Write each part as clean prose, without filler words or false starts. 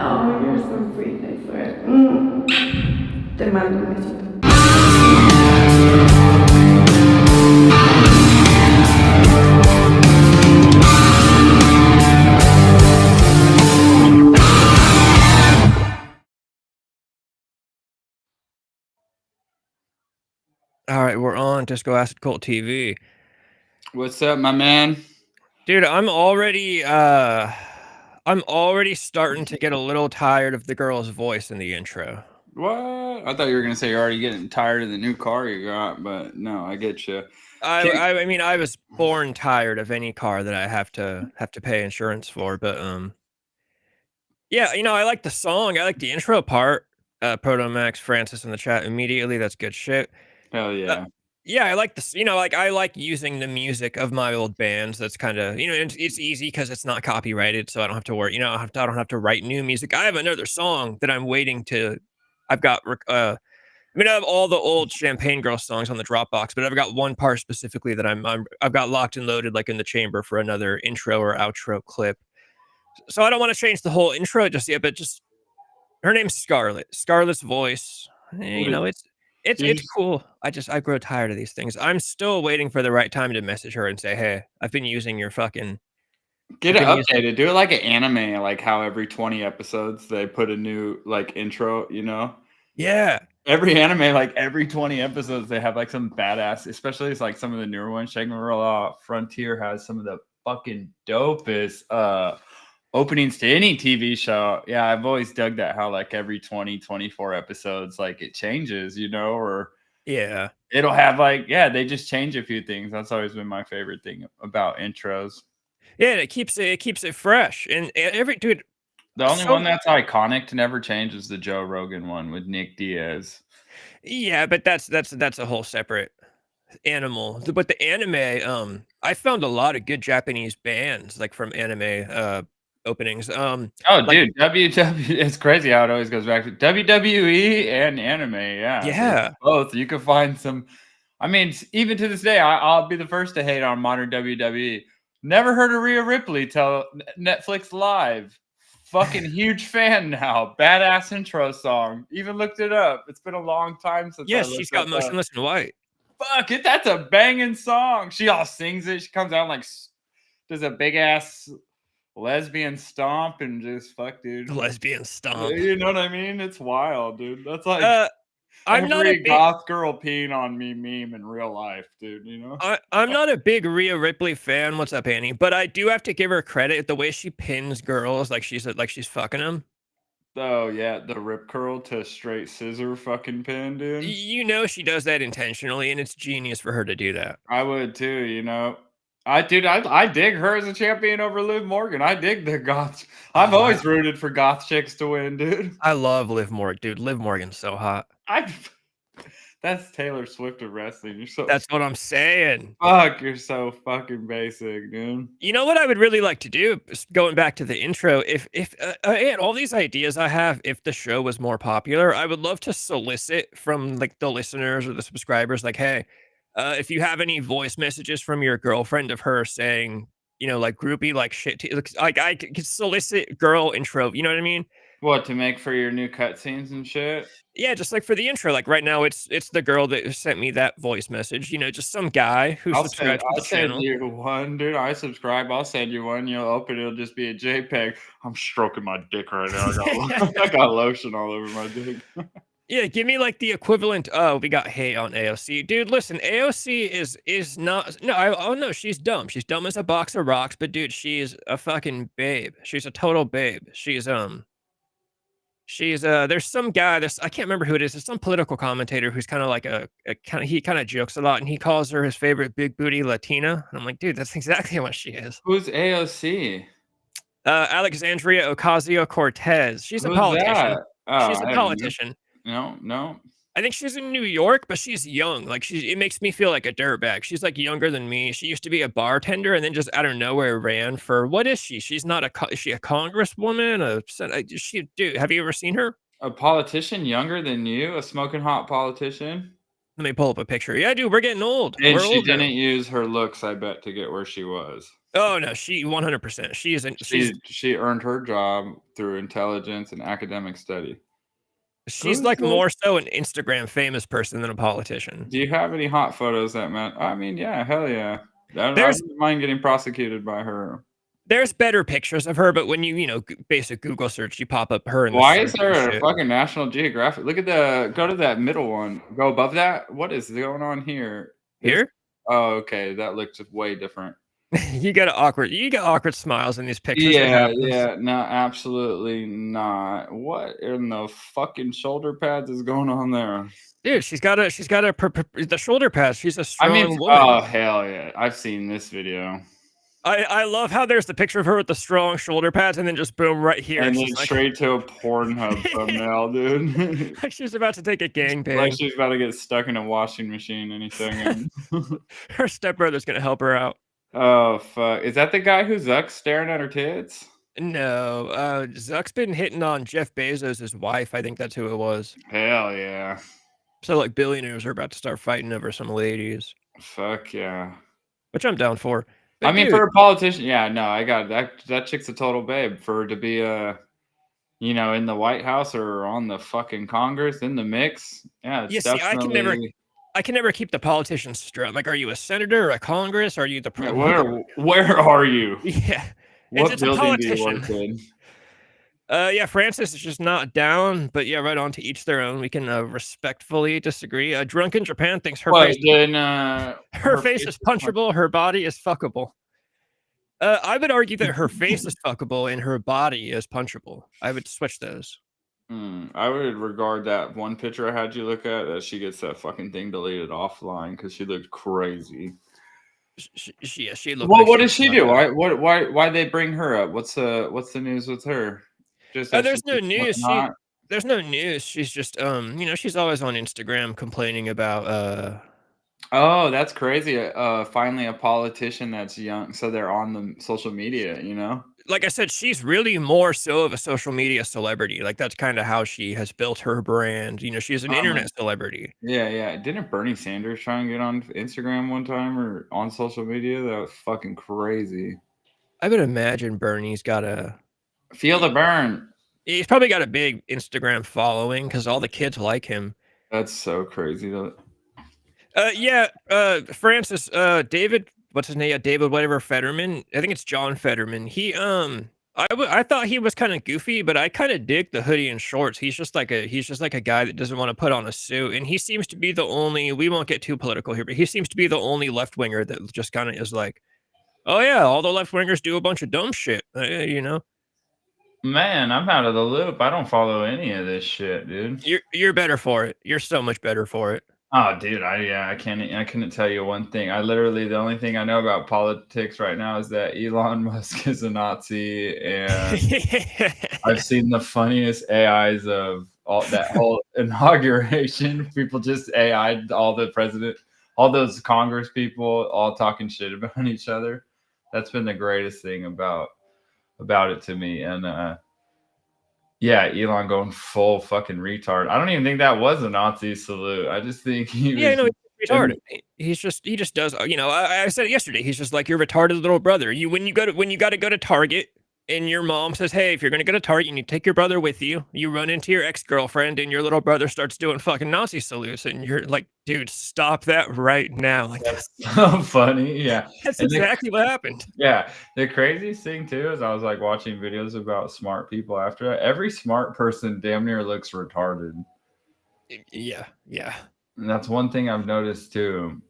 Oh, you're so sweet, I swear. Te mando un besito. All right, we're on Disco Acid Cult TV. What's up, my man? Dude, I'm already starting to get a little tired of the girl's voice in the intro. What? I thought you were gonna say you're already getting tired of the new car you got, but no, I get you. I mean, I was born tired of any car that I have to pay insurance for, but yeah, you know, I like the song. I like the intro part. Proto Max Francis in the chat immediately. That's good shit. Hell yeah. Yeah, I like this. You know, like I like using the music of my old bands. That's kind of, you know, it's easy because it's not copyrighted, so I don't have to worry. You know, I don't have to write new music. I have another song that I'm waiting to. I've got. I mean, I have all the old Champagne Girl songs on the Dropbox, but I've got one part specifically that I've got locked and loaded, like in the chamber for another intro or outro clip. So I don't want to change the whole intro just yet, but just her name's Scarlett. Scarlett's voice. You know, it's cool. I grow tired of these things. I'm still waiting for the right time to message her and say, "Hey, I've been using your fucking Get it updated. Do it like an anime, like how every 20 episodes they put a new like intro, you know? Yeah. Every anime, like every 20 episodes, they have like some badass, especially it's like some of the newer ones. Shangri-La Frontier has some of the fucking dopest openings to any TV show. Yeah, I've always dug that how like every 20, 24 episodes, like it changes, you know, or Yeah. it'll have like, yeah, they just change a few things. That's always been my favorite thing about intros. Yeah, it keeps it fresh. And every dude, The only one that's iconic to never change is the Joe Rogan one with Nick Diaz. Yeah, but that's a whole separate animal. But the anime, I found a lot of good Japanese bands like from anime openings. Oh, Like, dude, WW, it's crazy how it always goes back to WWE and anime. Yeah, yeah, both. You can find some. I mean, even to this day, I'll be the first to hate on modern WWE. Never heard of Rhea Ripley till Netflix Live. Fucking huge fan now. Badass intro song. Even looked it up. It's been a long time since. Yes, she's got Motionless in White. Fuck it, that's a banging song. She all sings it. She comes out like does a big ass lesbian stomp and just fuck, dude. Lesbian stomp. You know what I mean? It's wild, dude. That's like I'm not a big goth girl peeing on me meme in real life, dude. You know, I'm not a big Rhea Ripley fan. What's up, Annie? But I do have to give her credit. The way she pins girls, like she's fucking them. Oh yeah, the rip curl to straight scissor fucking pin, dude. You know she does that intentionally, and it's genius for her to do that. I would too. You know, I dig her as a champion over Liv Morgan. I dig the goth. I've always rooted for goth chicks to win, dude. I love Liv Morgan, dude. Liv Morgan's so hot. That's Taylor Swift of wrestling. You're so. That's what I'm saying. Fuck, you're so fucking basic, dude. You know what I would really like to do? Going back to the intro, if and all these ideas I have, if the show was more popular, I would love to solicit from like the listeners or the subscribers, like, hey, if you have any voice messages from your girlfriend of her saying, you know, like groupie, like shit, like I could solicit girl intro. You know what I mean? What, to make for your new cutscenes and shit? Yeah, just like for the intro, like right now, it's the girl that sent me that voice message. You know, just some guy who subscribes to the channel. I'll send you one, dude. I subscribe. I'll send you one. You'll open it. It'll just be a JPEG. I'm stroking my dick right now. I got lotion all over my dick. Yeah, give me like the equivalent. Oh, we got hate on AOC, dude. Listen, AOC is not. No, oh no, she's dumb. She's dumb as a box of rocks. But dude, she's a fucking babe. She's a total babe. She's there's some guy, I can't remember who it is. There's some political commentator who's kind of like he kind of jokes a lot, and he calls her his favorite big booty Latina. And I'm like, dude, that's exactly what she is. Who's AOC? Alexandria Ocasio-Cortez. She's a politician. Oh, she's a politician. No. I think she's in New York, but she's young. Like it makes me feel like a dirtbag. She's like younger than me. She used to be a bartender and then just out of nowhere ran for, what is she? She's not is she a congresswoman? Dude, have you ever seen her? A politician younger than you? A smoking hot politician? Let me pull up a picture. Yeah, dude, we're getting old. And she didn't use her looks, I bet, to get where she was. Oh no, she 100%. She isn't. She earned her job through intelligence and academic study. She's Who's like the more so an Instagram famous person than a politician. Do you have any hot photos that meant I mean, yeah, hell yeah. I There's wouldn't mind getting prosecuted by her. there's better pictures of her, but when basic Google search, you pop up her in the Why is suit and there a shit. fucking National Geographic? Look at go to that middle one. Go above that. What is going on here? This Here, Oh, okay. That looks way different. you got awkward smiles in these pictures. It Yeah, happens. yeah. No, absolutely not. What in the fucking shoulder pads is going on there? Dude, the shoulder pads. She's a I mean, strong oh woman. hell yeah. I've seen this video. I love how there's the picture of her with the strong shoulder pads, and then just boom right here. And She's then like, straight to a Pornhub thumbnail, dude. like she's about to take a Like gangbang. she's about to get stuck in a washing machine any second. Her stepbrother's gonna help her out. Oh fuck! Is that the guy who's Zuck's staring at her tits? No, Zuck's been hitting on Jeff Bezos' wife. I think that's who it was. Hell yeah! So like billionaires are about to start fighting over some ladies, Fuck yeah! which I'm down for. I But mean, dude, for a politician, yeah, no, I got that. That chick's a total babe for her to be in the White House or on the fucking Congress in the mix. Yeah, it's you see, definitely. I can never keep the politicians straight. Like, are you a senator or a Congress? Are you the Yeah, president? where are you? Yeah, What it's a building do you politician. work in? Yeah, Francis is just not down, but yeah, right on to each their own. We can respectfully disagree. Drunk in Japan thinks What then? her Her face face is punchable, her body is fuckable. I would argue that her face is fuckable and her body is punchable. I would switch those. I would regard that one picture I had you look at that she gets that fucking thing deleted offline because she looked crazy. She looked Well, like what she does was she not do? down. Why they bring her up? What's the news with her? Just that she's There's no just news. not. There's no news. She's just she's always on Instagram complaining about Oh, that's crazy. Finally a politician that's young, so they're on the social media. like I said, she's really more so of a social media celebrity. Like that's kind of how she has built her brand. She's an Um, internet celebrity. yeah, yeah. Didn't Bernie Sanders try and get on Instagram one time or on social media? That was fucking crazy. I would imagine Bernie's got a Feel the burn. he's probably got a big Instagram following because all the kids like him. That's so crazy though. Yeah, Francis, David, what's his name? Yeah, David, whatever Fetterman. I think it's John Fetterman. I thought he was kind of goofy, but I kind of dig the hoodie and shorts. He's just like a guy that doesn't want to put on a suit, and he seems to be the only. We won't get too political here, but he seems to be the only left winger that just kind of is like, oh yeah, all the left wingers do a bunch of dumb shit, Man, I'm out of the loop. I don't follow any of this shit, dude. You're better for it. You're so much better for it. Oh, dude, I couldn't tell you one thing. The only thing I know about politics right now is that Elon Musk is a Nazi, and I've seen the funniest AIs of that whole inauguration. People just AI'd all those Congress people, all talking shit about each other. That's been the greatest thing about it to me, and yeah, Elon going full fucking retard. I don't even think that was a Nazi salute. I just think he Yeah, was. no, he's retarded. He just does. I said it yesterday. He's just like your retarded little brother. When you got to go to Target, and your mom says, "Hey, if you're gonna go to Target, you need to take your brother with you." You run into your ex-girlfriend, and your little brother starts doing fucking Nazi salutes, and you're like, "Dude, stop that right now!" Like That's so funny. Yeah, that's and exactly what happened. yeah. The craziest thing too is I was like watching videos about smart people after that. Every smart person damn near looks retarded. Yeah. And that's one thing I've noticed too.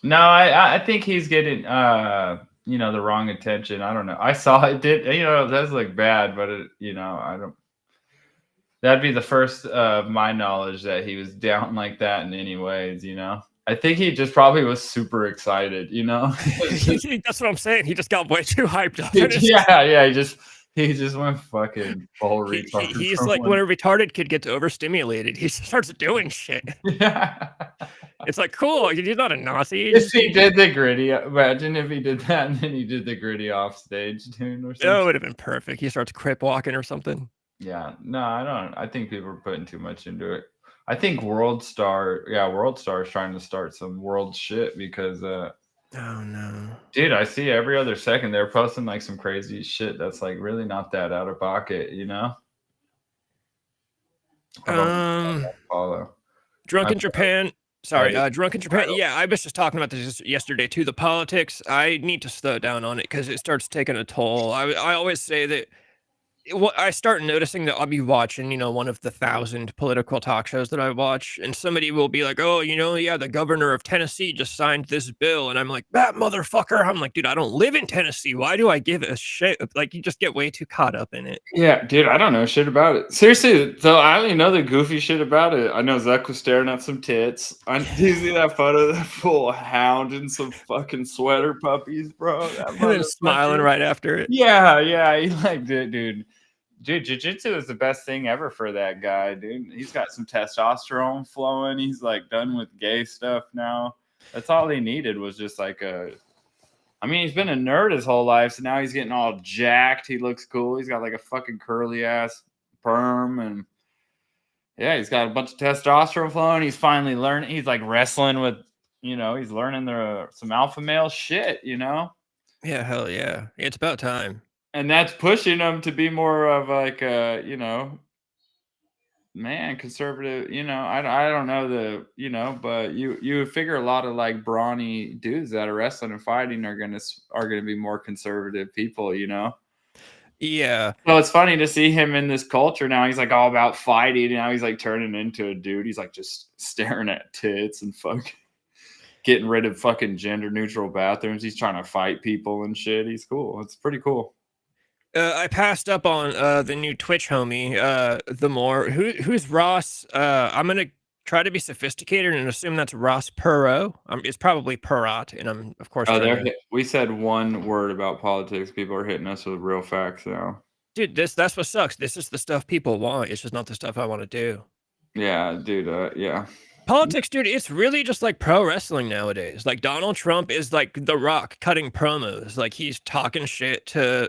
No, I think he's getting the wrong attention. I don't know. I saw it did it does look bad, but I don't. That'd be the first of my knowledge that he was down like that in any ways. I think he just probably was super excited. That's what I'm saying. He just got way too hyped up. Yeah. He just went fucking full retard. He's like when a retarded kid gets overstimulated, he starts doing shit. Yeah. It's like, cool, he's not a Nazi. If he did the gritty, imagine if he did that and then he did the gritty off stage, dude, or something. Oh, it would have been perfect. He starts crip walking or something. Yeah, no, I don't. I think people are putting too much into it. I think World Star is trying to start some world shit because Oh no. Dude, I see every other second they're posting like some crazy shit that's like really not that out of pocket, you know? I don't follow. Drunk I, in Japan. Sorry, Drunk in Japan. Yeah, I was just talking about this yesterday too. The politics. I need to slow down on it because it starts taking a toll. I always say that I start noticing that I'll be watching, one of the 1,000 political talk shows that I watch, and somebody will be like, "Oh, yeah, the governor of Tennessee just signed this bill," and I'm like, "That motherfucker!" I'm like, "Dude, I don't live in Tennessee. Why do I give a shit?" Like, you just get way too caught up in it. yeah, dude, I don't know shit about it. Seriously, though, I only know the goofy shit about it. I know Zuck was staring at some tits. Do you see that photo of that full hound and some fucking sweater puppies, bro? That And then smiling motherfucker. right after it. Yeah, he liked it, dude. Dude, jiu-jitsu is the best thing ever for that guy, dude. He's got some testosterone flowing. He's like done with gay stuff now. That's all he needed was just like he's been a nerd his whole life, so now he's getting all jacked. He looks cool. He's got like a fucking curly ass perm, and yeah, he's got a bunch of testosterone flowing. He's finally learning. He's like wrestling with, he's learning some alpha male shit, Yeah, hell yeah. It's about time. and that's pushing him to be more of like a, man, conservative. I don't know but you figure a lot of like brawny dudes that are wrestling and fighting are gonna be more conservative people, Yeah. So it's funny to see him in this culture now. He's like all about fighting, and now he's like turning into a dude. He's like just staring at tits and fucking getting rid of fucking gender neutral bathrooms. He's trying to fight people and shit. He's cool. It's pretty cool. I passed up on the new Twitch homie, the more who's Ross. I'm gonna try to be sophisticated and assume that's Ross Perot. It's probably Perot, and I'm of course We said one word about politics. People are hitting us with real facts now. Dude, that's what sucks. This is the stuff people want. It's just not the stuff I want to do. Yeah, dude. Yeah. Politics, dude, it's really just like pro wrestling nowadays. Like Donald Trump is like The Rock cutting promos. Like he's talking shit to,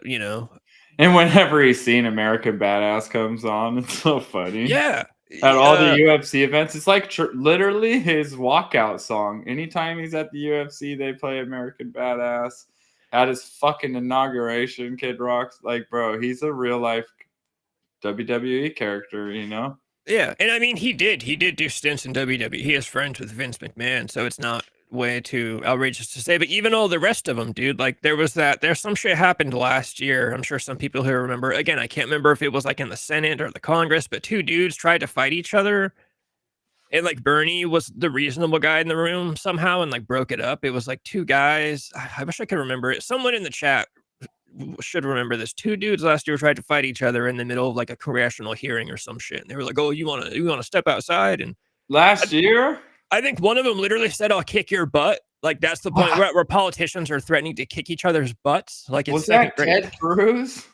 And whenever he's seen American Badass comes on, it's so funny. Yeah. At all the UFC events, it's like literally his walkout song. Anytime he's at the UFC, they play American Badass. At his fucking inauguration, Kid Rock's like, bro, he's a real life WWE character, Yeah, and I mean, he did do stints in WWE. He is friends with Vince McMahon, so it's not way too outrageous to say. But even all the rest of them, dude, like there's some shit happened last year. I'm sure some people who remember. Again, I can't remember if it was like in the Senate or the Congress, but two dudes tried to fight each other, and like Bernie was the reasonable guy in the room somehow, and like broke it up. It was like two guys. I wish I could remember it. Someone in the chat should remember this. Two dudes last year tried to fight each other in the middle of like a congressional hearing or some shit. And they were like, "Oh, you want to step outside?" And last year, I think one of them literally said, "I'll kick your butt." Like that's the point where politicians are threatening to kick each other's butts. Like it's was that Ted Cruz?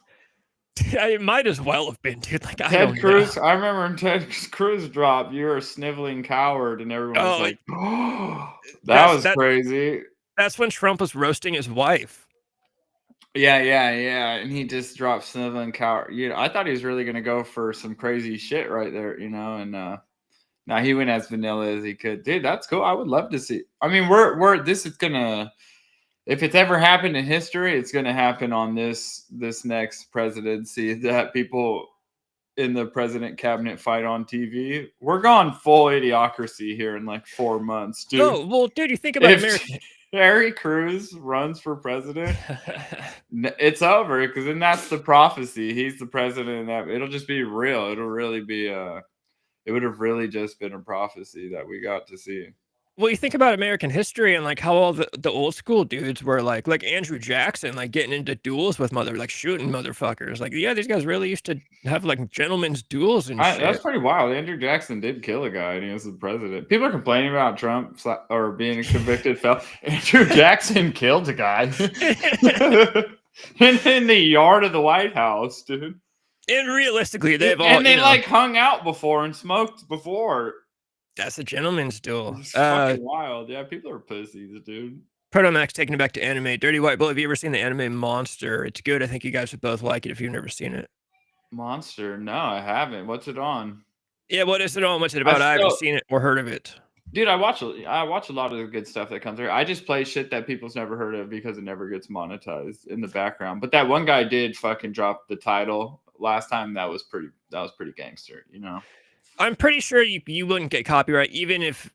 It might as well have been, dude. Like Ted Cruz. I remember when Ted Cruz dropped, "You're a sniveling coward," and everyone was like, "Oh, that was crazy." That's when Trump was roasting his wife. Yeah, and he just dropped sniveling coward. I thought he was really gonna go for some crazy shit right there, and now he went as vanilla as he could. Dude, that's cool. I would love to see. I mean, this is gonna, if it's ever happened in history, it's gonna happen on this next presidency, that people in the president cabinet fight on TV. We're going full idiocracy here in like 4 months, dude. Oh, well, dude, you think about America. Harry Cruz runs for president, it's over, because then that's the prophecy. He's the president, and it'll just be real. It'll really be it would have really just been a prophecy that we got to see. Well, you think about American history and like how all the old school dudes were like Andrew Jackson, like getting into duels with shooting motherfuckers. Like, yeah, these guys really used to have like gentlemen's duels and shit. That's pretty wild. Andrew Jackson did kill a guy, and he was the president. People are complaining about Trump or being a convicted felon. Andrew Jackson killed a guy in the yard of the White House, dude. And realistically, they like hung out before and smoked before. That's a gentleman's duel. It's fucking wild. Yeah, people are pussies, dude. Protomax taking it back to anime. Dirty White Bull, have you ever seen the anime Monster? It's good. I think you guys would both like it if you've never seen it. Monster? No, I haven't. What's it on? Yeah, what is it on? What's it about? I haven't seen it or heard of it. Dude, I watch a lot of the good stuff that comes through. I just play shit that people's never heard of because it never gets monetized in the background. But that one guy did fucking drop the title last time. That was pretty gangster, you know. I'm pretty sure you wouldn't get copyright even if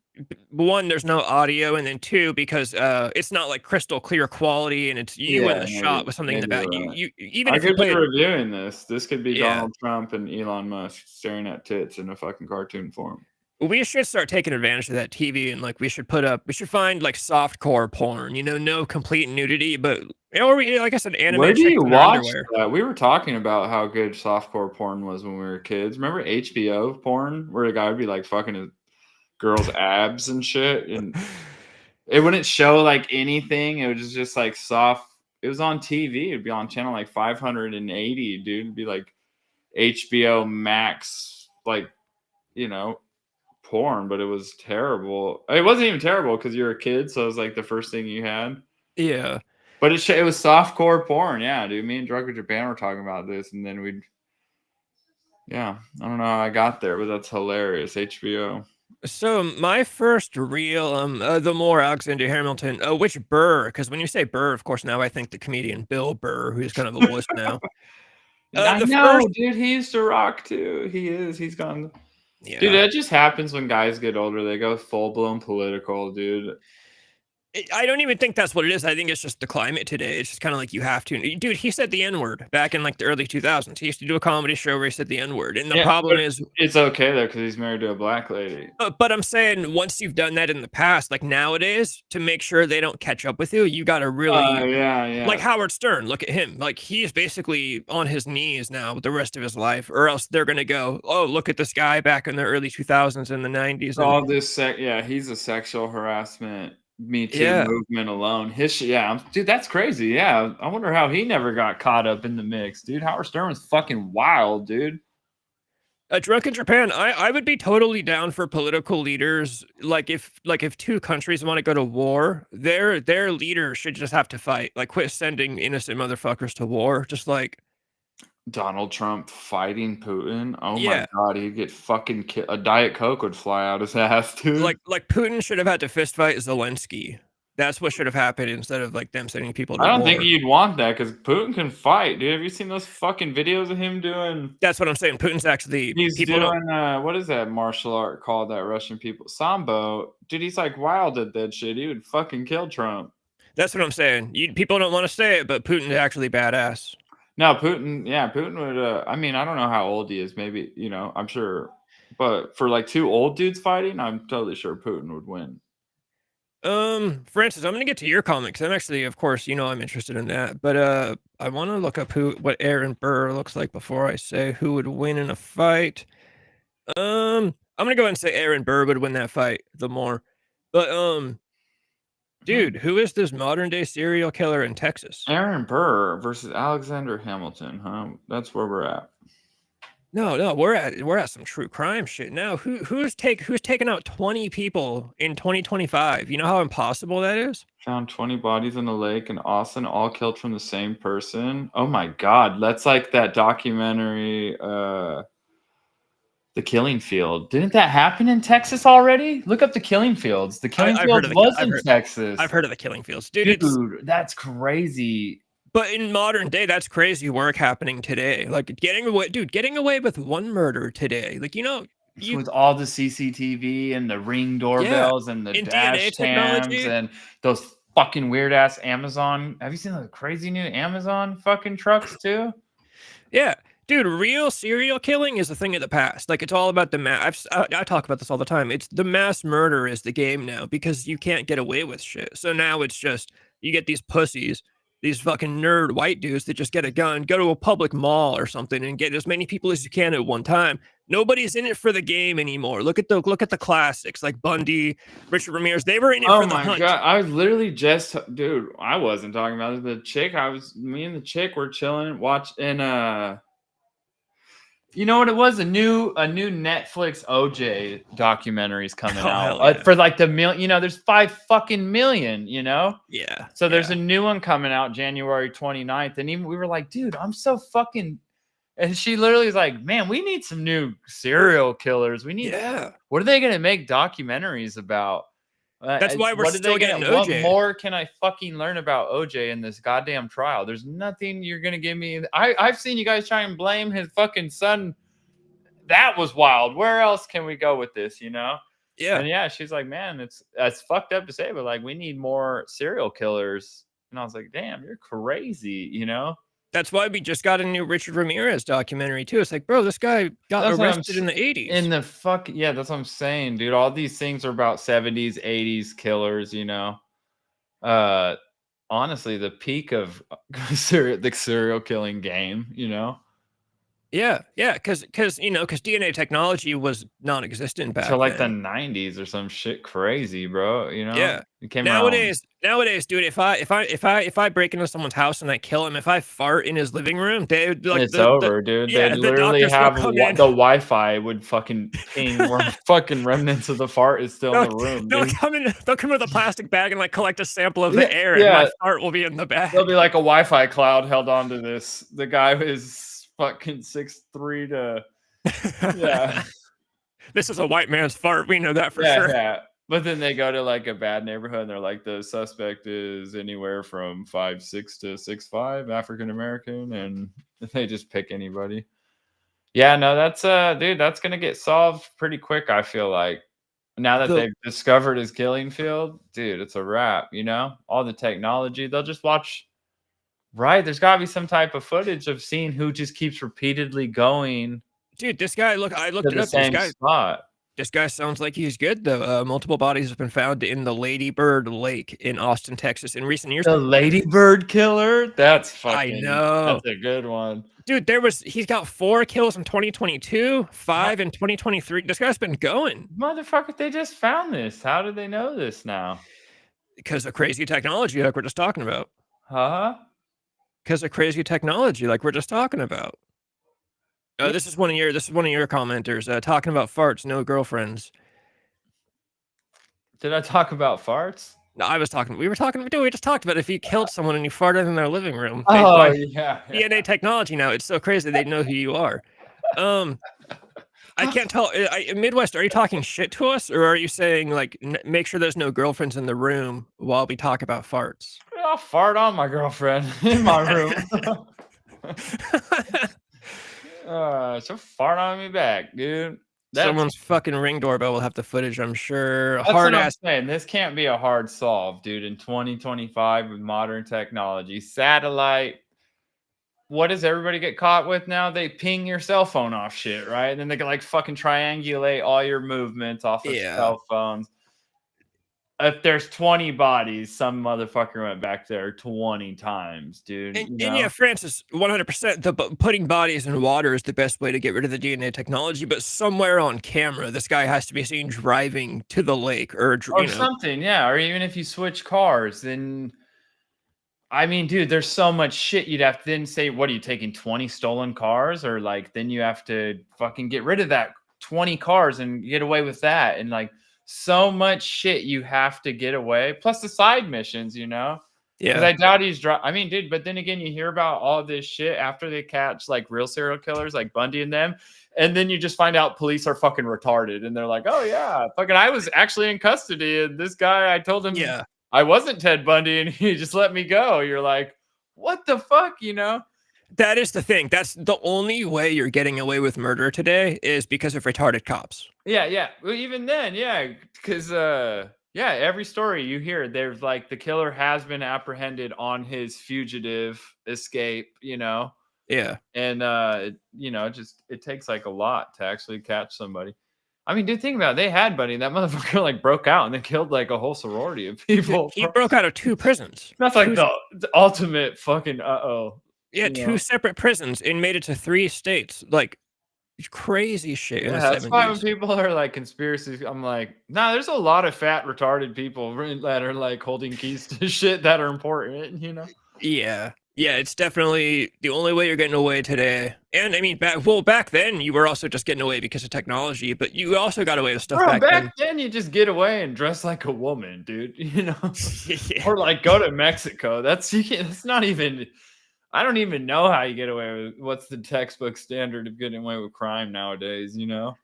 one, there's no audio, and then two, because it's not like crystal clear quality, and it's you in the shot with something in the back. You even I if you could be play it, reviewing this. This could be Yeah. Donald Trump and Elon Musk staring at tits in a fucking cartoon form. we should start taking advantage of that TV, and like we should find like softcore porn, no complete nudity, but or like I said, anime Where do chicks you in their watch underwear. that? We were talking about how good softcore porn was when we were kids. Remember HBO porn, where a guy would be like fucking his girl's abs and shit, and it wouldn't show like anything. It was just like soft. It was on TV. It'd be on channel like 580, dude. It'd be like HBO Max, like, porn, but it was terrible. It wasn't even terrible because you're a kid, so it was like the first thing you had. Yeah. But it was softcore porn. Yeah, dude. Me and Drunken Japan were talking about this, and then I don't know how I got there, but that's hilarious. HBO. So my first real the more Alexander Hamilton, which Burr, because when you say Burr, of course now I think the comedian Bill Burr, who's kind of a wuss now. I know, dude. He used to rock too. He is. He's gone. Yeah. Dude, that just happens when guys get older. They go full blown political, dude. I don't even think that's what it is. I think it's just the climate today. It's just kind of like you have to. Dude, he said the N-word back in like the early 2000s. He used to do a comedy show where he said the N-word. And the problem is it's okay though because he's married to a black lady. But I'm saying once you've done that in the past, like nowadays, to make sure they don't catch up with you, you got to really yeah. Like Howard Stern, look at him. Like he's basically on his knees now with the rest of his life, or else they're gonna go, oh, look at this guy back in the early 2000s and the 90s. All this he's a sexual harassment Me Too movement alone. Dude, that's crazy. Yeah, I wonder how he never got caught up in the mix, dude. Howard Stern was fucking wild, dude. Drunken Japan, I would be totally down for political leaders. Like if two countries want to go to war, their leader should just have to fight. Like quit sending innocent motherfuckers to war. Just like Donald Trump fighting Putin. Oh Yeah. my god, he'd get fucking killed. A Diet Coke would fly out his ass, dude. like Putin should have had to fist fight Zelensky. That's what should have happened instead of like them sending people to I don't war. think you'd want that because Putin can fight, dude. Have you seen those fucking videos of him doing? That's what I'm saying. Putin's actually He's doing what is that martial art called that Russian people? Sambo. Dude, he's like wild at that shit. He would fucking kill Trump. That's what I'm saying. People don't want to say it, but Putin's actually badass. No, Putin would I mean, I don't know how old he is, maybe, I'm sure. But for like two old dudes fighting, I'm totally sure Putin would win. Francis, I'm gonna get to your comics. I'm actually, of course, I'm interested in that. But I want to look up what Aaron Burr looks like before I say who would win in a fight. I'm gonna go ahead and say Aaron Burr would win that fight the more. But dude, who is this modern day serial killer in Texas? Aaron Burr versus Alexander Hamilton, huh? That's where we're at. No, we're at some true crime shit now. Who's taken out 20 people in 2025? You know how impossible that is? Found 20 bodies in a lake in Austin, all killed from the same person. Oh my god, that's like that documentary, The Killing Field. Didn't that happen in Texas already? Look up The Killing Fields. The Killing Fields was in Texas. I've heard of The Killing Fields, dude. That's crazy. But in modern day, that's crazy work happening today. Like getting away with one murder today. Like, with all the CCTV and the Ring doorbells and the dash cams and those fucking weird ass Amazon. Have you seen the crazy new Amazon fucking trucks too? Yeah. Dude, real serial killing is a thing of the past. Like, it's all about the mass. I talk about this all the time. It's the mass murder is the game now because you can't get away with shit. So now it's just, you get these pussies, these fucking nerd white dudes that just get a gun, go to a public mall or something and get as many people as you can at one time. Nobody's in it for the game anymore. Look at the classics like Bundy, Richard Ramirez. They were in it for the hunt. Oh my god! I was literally dude. I wasn't talking about it. The chick. Me and the chick were chilling, watching. You know what it was? A new Netflix OJ documentaries coming out for like the million. There's 5 fucking million. Yeah. So there's a new one coming out January 29th, and even we were like, dude, I'm so fucking. And she literally is like, man, we need some new serial killers. We need, Yeah. what are they going to make documentaries about? That's why we're What are still they getting What OJ. more can I fucking learn about OJ in this goddamn trial? There's nothing you're going to give me. I've seen you guys try and blame his fucking son. That was wild. Where else can we go with this, you know? Yeah. And yeah, she's like, man, that's fucked up to say, but like, we need more serial killers. And I was like, damn, you're crazy, you know? That's why we just got a new Richard Ramirez documentary too. It's like, bro, this guy got That's what I'm arrested in the 80s. In the fuck, yeah, that's what I'm saying, dude. All these things are about 70s, 80s killers, you know. Honestly, the peak of the serial killing game, you know. Yeah, because DNA technology was non-existent back To like then. the 90s or some shit crazy, bro. You know? Yeah. It came around. Nowadays, dude, if I break into someone's house and I kill him, if I fart in his living room, they would like It's over, dude. yeah, They the literally doctors will have come the in. Wi-Fi would fucking ping where fucking remnants of the fart is still in the room. They'll Dude. come in with a plastic bag and like collect a sample of the air, Yeah. and my fart will be in the bag. There'll be like a Wi-Fi cloud held onto this. The guy is fucking 6'3" to yeah. This is a white man's fart. We know that for sure. Yeah. But then they go to like a bad neighborhood and they're like, the suspect is anywhere from 5'6" to 6'5", African American, and they just pick anybody. Yeah, no, that's dude, that's gonna get solved pretty quick, I feel like. Now that they've discovered his killing field, dude, it's a wrap, you know? All the technology, they'll just watch. Right, there's gotta be some type of footage of seeing who just keeps repeatedly going. Dude, this guy, look, I looked to it the up. same spot. This guy sounds like he's good, though. Multiple bodies have been found in the Lady Bird Lake in Austin, Texas in recent years. The Lady Bird killer? That's fucking, I know. That's a good one. Dude, he's got 4 kills in 2022, 5 in 2023. This guy's been going. Motherfucker, they just found this. How did they know this now? Because of crazy technology like we're just talking about. Huh? Because of crazy technology like we're just talking about. This is one of your commenters talking about farts, no girlfriends. Did I talk about farts? No, we just talked about if you killed someone and you farted in their living room. Oh, yeah. DNA technology now. It's so crazy they know who you are. I can't tell. Midwest, are you talking shit to us, or are you saying like make sure there's no girlfriends in the room while we talk about farts? I'll fart on my girlfriend in my room. So fart on me back, dude. Someone's fucking Ring doorbell will have the footage, I'm sure. That's what I'm saying. This can't be a hard solve, dude. In 2025 with modern technology, satellite. What does everybody get caught with now? They ping your cell phone off shit, right? And then they can like fucking triangulate all your movements off of cell phones. If there's 20 bodies, some motherfucker went back there 20 times, dude. And yeah, Francis, 100%. Putting bodies in water is the best way to get rid of the DNA technology. But somewhere on camera, this guy has to be seen driving to the lake or something, yeah. Or even if you switch cars, then I mean, dude, there's so much shit you'd have to then say. What are you taking 20 stolen cars, or like then you have to fucking get rid of that 20 cars and get away with that, and like. So much shit you have to get away. Plus the side missions, you know? Yeah. Because I doubt he's I mean, dude, but then again, you hear about all this shit after they catch like real serial killers like Bundy and them. And then you just find out police are fucking retarded. And they're like, oh, yeah, fucking I was actually in custody. And this guy, I told him I wasn't Ted Bundy and he just let me go. You're like, what the fuck, you know? That is the thing. That's the only way you're getting away with murder today is because of retarded cops. Yeah. Well, even then, yeah, because every story you hear, there's like the killer has been apprehended on his fugitive escape, you know. Yeah. And you know, it takes like a lot to actually catch somebody. I mean, dude, think about it. They had Bundy. That motherfucker like broke out and then killed like a whole sorority of people. He broke out of 2 prisons. That's like the ultimate fucking Yeah, 2 separate prisons and made it to 3 states. Like crazy shit. Yeah, that's why when people are like conspiracies, I'm like, nah, there's a lot of fat, retarded people that are like holding keys to shit that are important, you know? Yeah. Yeah, it's definitely the only way you're getting away today. And I mean, back then you were also just getting away because of technology, but you also got away with stuff back then. You just get away and dress like a woman, dude, you know? Or like go to Mexico. That's not even. I don't even know how you get away with what's the textbook standard of getting away with crime nowadays, you know?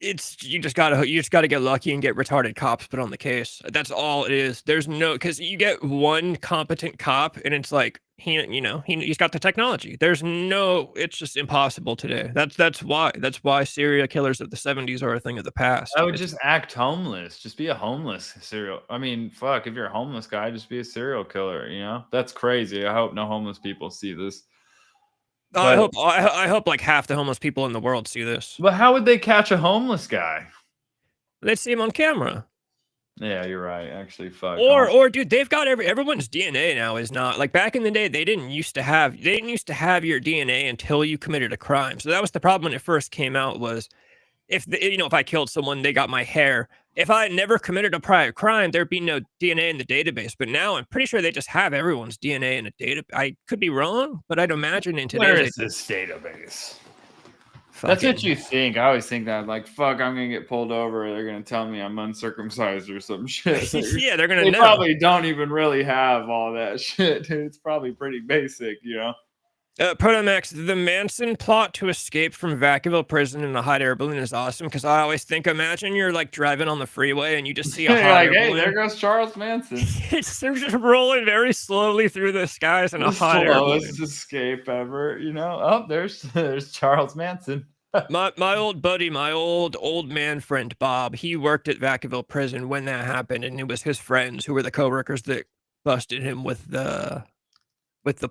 It's you just gotta get lucky and get retarded cops put on the case. That's all it is. There's no because you get one competent cop and it's like he's got the technology. It's just impossible today. That's why serial killers of the 70s are a thing of the past. I would just act homeless. Just be a homeless serial. I mean, fuck, if you're a homeless guy, just be a serial killer, you know? That's crazy. I hope no homeless people see this. But I hope like half the homeless people in the world see this. but how would they catch a homeless guy? They see him on camera. Yeah, you're right. Actually, fuck. Or dude, they've got everyone's DNA now is not like back in the day. They didn't used to have your DNA until you committed a crime. So that was the problem when it first came out. Was if I killed someone, they got my hair. If I had never committed a prior crime, there'd be no DNA in the database. But now I'm pretty sure they just have everyone's DNA in a database. I could be wrong, but I'd imagine in Where today's is this database? fucking- That's what you think. I always think that, like, fuck, I'm gonna get pulled over. They're gonna tell me I'm uncircumcised or some shit. So yeah, they're gonna they know. probably don't even really have all that shit. Dude. It's probably pretty basic, you know. Protomax, the Manson plot to escape from Vacaville prison in a hot air balloon is awesome because I always think, imagine you're like driving on the freeway and you just see a hot like, air hey, balloon. there goes Charles Manson. They're just rolling very slowly through the skies in a hot air balloon. Slowest escape ever, you know. Oh, there's Charles Manson. my old buddy, my old man friend Bob, he worked at Vacaville prison when that happened, and it was his friends who were the coworkers that busted him with the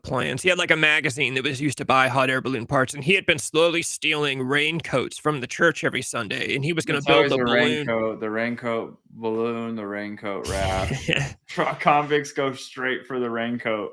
plans. He had like a magazine that was used to buy hot air balloon parts, and he had been slowly stealing raincoats from the church every Sunday, and he was going to build the balloon. The raincoat balloon, the raincoat raft. Convicts go straight for the raincoat.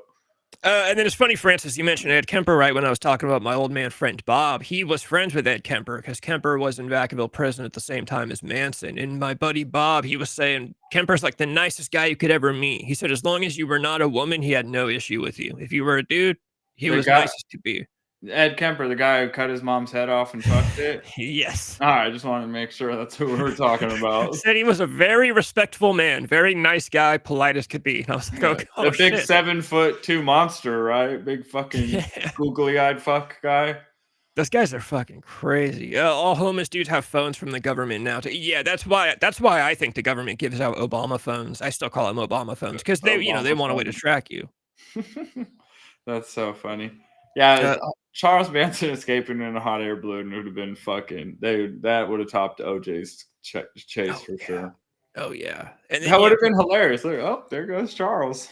And then it's funny, Francis, you mentioned Ed Kemper, right? When I was talking about my old man friend Bob, he was friends with Ed Kemper because Kemper was in Vacaville prison at the same time as Manson. And my buddy Bob, he was saying Kemper's like the nicest guy you could ever meet. He said as long as you were not a woman, he had no issue with you. If you were a dude, he was nice as could be. Ed Kemper, the guy who cut his mom's head off and fucked it? Yes. All right, I just wanted to make sure that's who we were talking about. Said he was a very respectful man, very nice guy, polite as could be. And I was like, the big 7'2" monster, right? Big fucking googly-eyed fuck guy. Those guys are fucking crazy. All homeless dudes have phones from the government now. Yeah, that's why I think the government gives out Obama phones. I still call them Obama phones because they want a way to track you. That's so funny. Yeah, Charles Manson escaping in a hot air balloon would have been fucking. That would have topped OJ's chase for sure. Oh yeah, and that would have been hilarious. Like, oh, there goes Charles,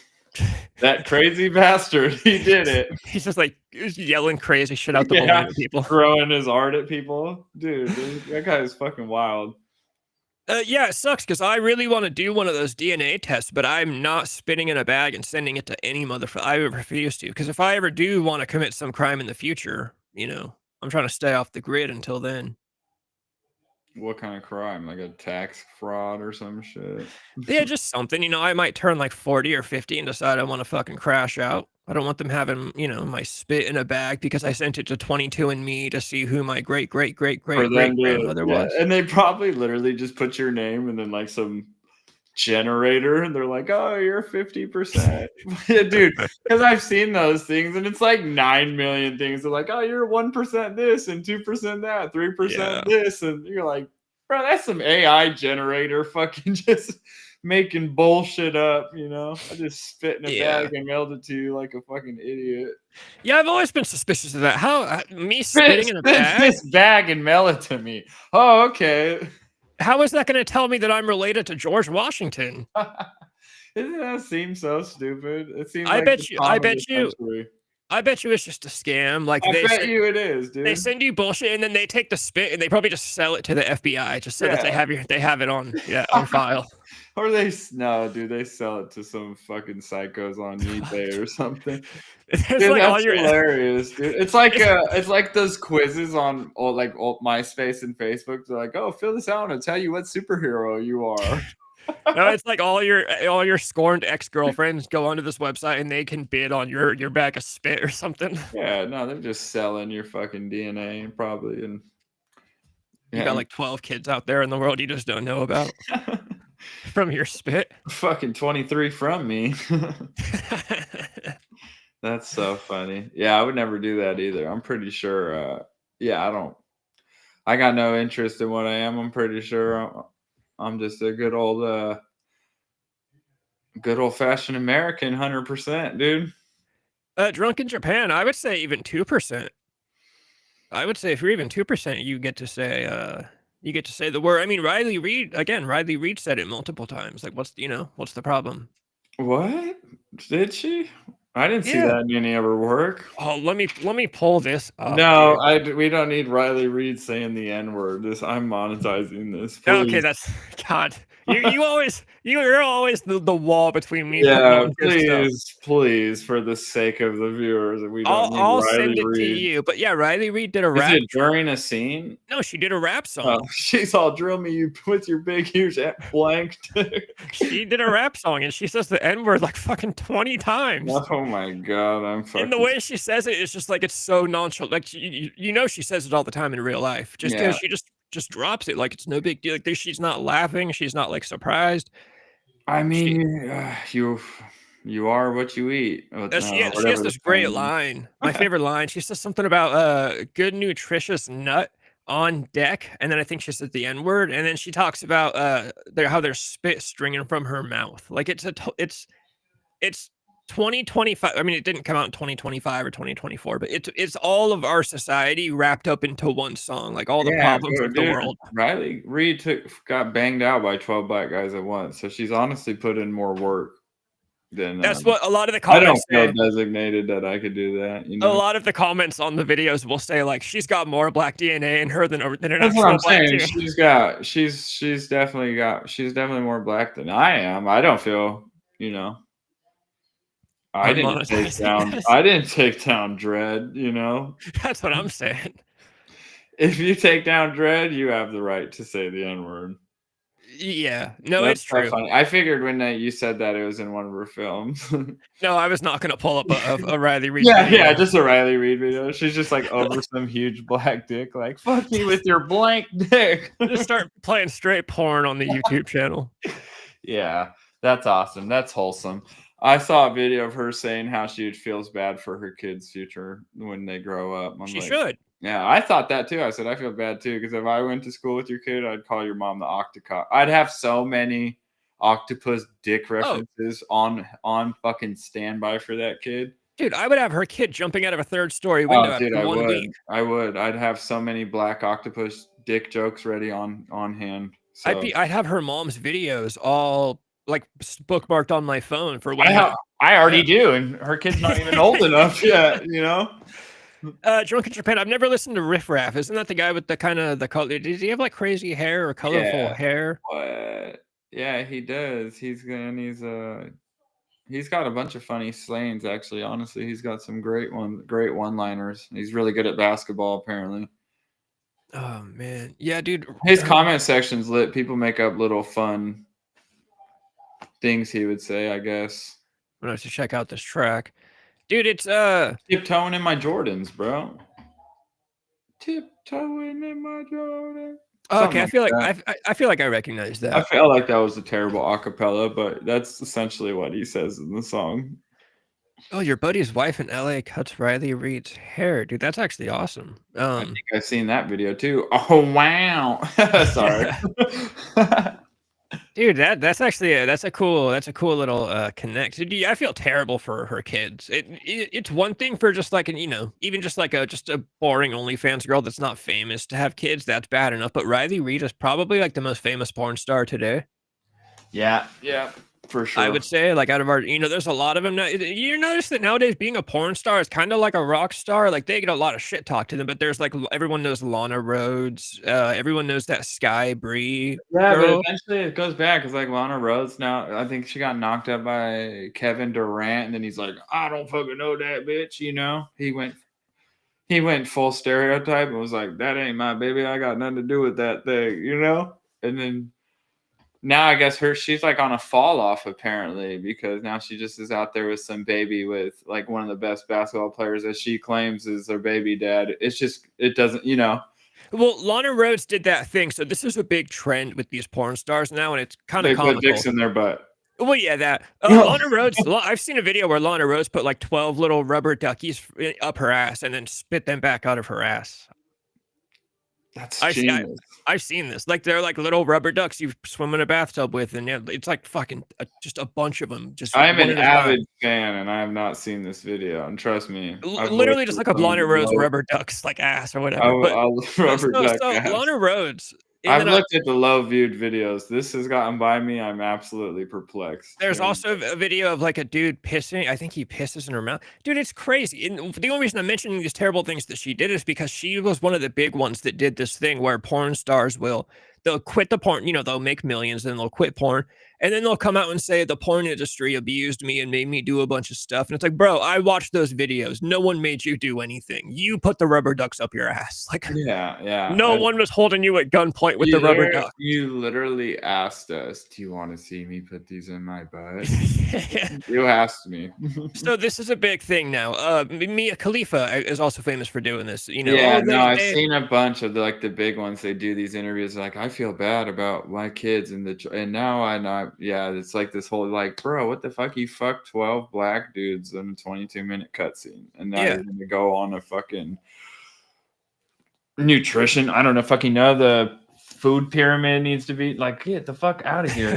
that crazy bastard. He did it. He's just like yelling crazy shit out the balloon at people, throwing his art at people. Dude, that guy is fucking wild. Yeah, it sucks because I really want to do one of those DNA tests, but I'm not spitting in a bag and sending it to any motherfucker. I refuse to, because if I ever do want to commit some crime in the future, I'm trying to stay off the grid until then. What kind of crime? Like a tax fraud or some shit? Yeah, just something. I might turn like 40 or 50 and decide I want to fucking crash out. I don't want them having, my spit in a bag because I sent it to 22andMe to see who my great grandmother was. And they probably literally just put your name and then like some generator and they're like, oh, you're 50%. Dude, because I've seen those things and it's like 9 million things. They're like, oh, you're 1% this and 2% that, 3% this. And you're like, bro, that's some AI generator fucking just making bullshit up, I just spit in a bag and mailed it to you like a fucking idiot. Yeah, I've always been suspicious of that. How me spitting in a bag? This bag and mail it to me. Oh, okay. How is that going to tell me that I'm related to George Washington? Doesn't that seem so stupid? It seems. I bet you it's just a scam. Like I bet you it is, dude. They send you bullshit and then they take the spit and they probably just sell it to the FBI just so that they have it on file. Or they sell it to some fucking psychos on eBay or something. Dude, like that's hilarious, dude. It's like those quizzes on MySpace and Facebook. They're like, oh, fill this out and tell you what superhero you are. No, it's like all your scorned ex-girlfriends go onto this website and they can bid on your bag of spit or something. Yeah, no, they're just selling your fucking DNA probably, and you got like 12 kids out there in the world you just don't know about from your spit. Fucking 23 from me. That's so funny. Yeah, I would never do that either. I'm pretty sure. Yeah, I don't. I got no interest in what I am. I'm pretty sure I'm just a good old fashioned American, 100%, dude. Drunk in Japan, I would say even 2%. I would say if you're even 2%, you get to say the word. I mean, Riley Reid said it multiple times. Like, what's the problem? What did she? I didn't see Yeah. that in any of her work. Oh, let me pull this up, No, dude. we don't need Riley Reid saying the N word. I'm monetizing this, Okay, please. that's God. You're always the wall between me putting Yeah, on good stuff. please, for the sake of the viewers, we don't need I'll Riley send it to Reid. you. But yeah, Riley Reid did a Is rap. it during a scene? No, she did a rap Oh, song. she's all drill me you with your big huge blank. She did a rap song, and she says the N word like fucking 20 times. Oh my god, I'm And the fucking way she says it is just like it's so nonchalant. Like she says it all the time in real life. Just yeah. because she just drops it like it's no big deal. Like she's not laughing. She's not like surprised. I She mean, you are what you eat. she has Whatever the this great saying line. My is. favorite line. She says something about good nutritious nut on deck, and then I think she says the N word, and then she talks about how there's spit stringing from her mouth. Like it's 2025. I mean, it didn't come out in 2025 or 2024, but it's all of our society wrapped up into one song, like all the Yeah, problems of the dude. world. Riley Reid got banged out by 12 black guys at once, so she's honestly put in more work than That's what a lot of the I don't comments feel say. designated that I could do that. A lot of the comments on the videos will say like she's got more black DNA in her than an That's what actual I'm black saying. dude. She's definitely more black than I am. I don't feel, you know. I'm monetizing this. I didn't take down Dread, you know. That's what I'm saying. If you take down Dread, you have the right to say the N-word. Yeah, no, That's it's so true. funny. I figured when you said that it was in one of her films. No, I was not gonna pull up a Riley Reid Yeah, video. yeah, just a Riley Reid video. She's just like over some huge black dick, like fuck you with your blank dick. Just start playing straight porn on the YouTube channel. Yeah, that's awesome. That's wholesome. I saw a video of her saying how she feels bad for her kids' future when they grow up. I'm She like, should. yeah, I thought that too. I said, I feel bad too, because if I went to school with your kid, I'd call your mom the octocock. I'd have so many octopus dick Oh, references on fucking standby for that kid. dude, I would have her kid jumping out of a third-story window Oh, dude, after I 1 would. week. I would. I'd have so many black octopus dick jokes ready on hand. So I'd have her mom's videos all like bookmarked on my phone for when I already yeah. do, and her kid's not even old enough yet, you know? Drunk in Japan. I've never listened to Riff Raff. Isn't that the guy with the kind of the color? Does he have like crazy hair or colorful Yeah. hair? But yeah, he does. He's got a bunch of funny slayings actually. Honestly, he's got some great one-liners. He's really good at basketball apparently. Oh man, yeah, dude. His comment section's lit. People make up little fun things he would say, I guess. I'm gonna have to check out this track, dude. It's Tiptoeing in my Jordans, bro. Tiptoeing in my Jordans. okay. That. I feel like I recognize that. I felt like that was a terrible acapella, but that's essentially what he says in the song. Oh, your buddy's wife in LA cuts Riley Reid's hair, dude. That's actually awesome. I think I've seen that video too. Oh wow! Sorry, dude. That's actually that's a cool little connect. Dude, I feel terrible for her kids. It's one thing for just like even just like a boring OnlyFans girl that's not famous to have kids. That's bad enough. But Riley Reid is probably like the most famous porn star today. yeah, for sure. I would say, like, out of our, there's a lot of them now. You notice that nowadays being a porn star is kind of like a rock star. Like, they get a lot of shit talked to them, but there's like everyone knows Lana Rhodes. Everyone knows that Sky Bree Yeah, but girl. eventually it goes back. It's like Lana Rhodes now. I think she got knocked up by Kevin Durant, and then he's like, "I don't fucking know that bitch." You know, he went full stereotype and was like, "That ain't my baby. I got nothing to do with that thing." You know, and then. Now I guess she's like on a fall off apparently because now she just is out there with some baby with like one of the best basketball players that she claims is their baby dad. It's just it doesn't, you know. Well, Lana Rhodes did that thing. So this is a big trend with these porn stars now, and it's kind of They put comical. dicks in their butt. Well, yeah, that No. Lana Rhodes. I've seen a video where Lana Rhodes put like 12 little rubber duckies up her ass and then spit them back out of her ass. That's I see. genius. I've seen this. Like they're like little rubber ducks you swim in a bathtub with, and yeah, it's like fucking just a bunch of them. Just I'm one an at a time. avid fan, and I have not seen this video. And trust me, I've Literally looked just at like a some Lana Rhodes low. rubber ducks like ass or whatever. But I'll rubber duck so ass. Lana Rhodes, and I've then looked at the low viewed videos. This has gotten by me. I'm absolutely perplexed. there's And also a video of like a dude pissing. I think he pisses in her mouth. Dude, it's crazy. And the only reason I'm mentioning these terrible things that she did is because she was one of the big ones that did this thing where porn stars they'll quit the porn, they'll make millions and they'll quit porn. And then they'll come out and say the porn industry abused me and made me do a bunch of stuff. And it's like, bro, I watched those videos. No one made you do anything. You put the rubber ducks up your ass. Like, yeah. no one was holding you at gunpoint with the rubber duck. You literally asked us, "Do you want to see me put these in my butt?" You asked me. So this is a big thing now. Mia Khalifa is also famous for doing this. Yeah, no, I've seen a bunch of the big ones. They do these interviews like, I feel bad about my kids and now I know. Yeah, it's like this whole like, bro, what the fuck? You fucked 12 black dudes in a 22-minute cutscene, and now you're gonna go on a fucking nutrition. I don't know, fucking know the food pyramid needs to be like, get the fuck out of here.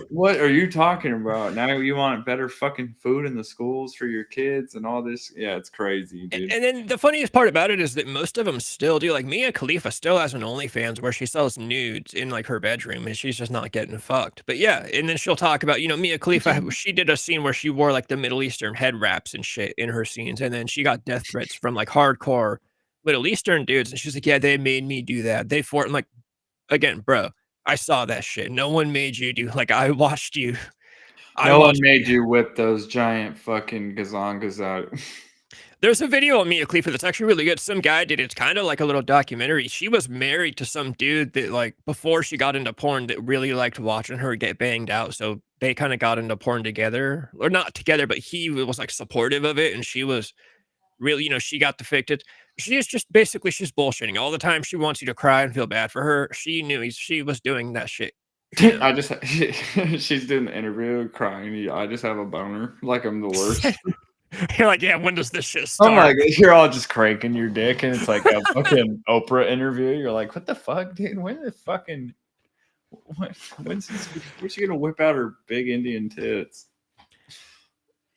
What are you talking about? Now you want better fucking food in the schools for your kids and all this. Yeah, it's crazy, dude. And then the funniest part about it is that most of them still do. Like Mia Khalifa still has an OnlyFans where she sells nudes in like her bedroom and she's just not getting fucked. But yeah, and then she'll talk about, Mia Khalifa, she did a scene where she wore like the Middle Eastern head wraps and shit in her scenes. And then she got death threats from like hardcore Middle Eastern dudes. And she's like, yeah, they made me do that. I'm like, again, bro, I saw that shit. No one made you do, like, I watched you. No one made you whip those giant fucking gazongas out. There's a video of Mia Khalifa that's actually really good. Some guy did it. It's kind of like a little documentary. She was married to some dude that, like, before she got into porn, that really liked watching her get banged out. So they kind of got into porn together, or not together, but he was like supportive of it, and she was really, she got depicted. She's just basically, she's bullshitting all the time. She wants you to cry and feel bad for her. She knew she was doing that shit. She's doing the interview crying. I just have a boner. Like I'm the worst. You're like, yeah, when does this shit start? Oh my god, you're all just cranking your dick, and it's like a fucking Oprah interview. You're like, what the fuck, dude? When's she gonna whip out her big Indian tits?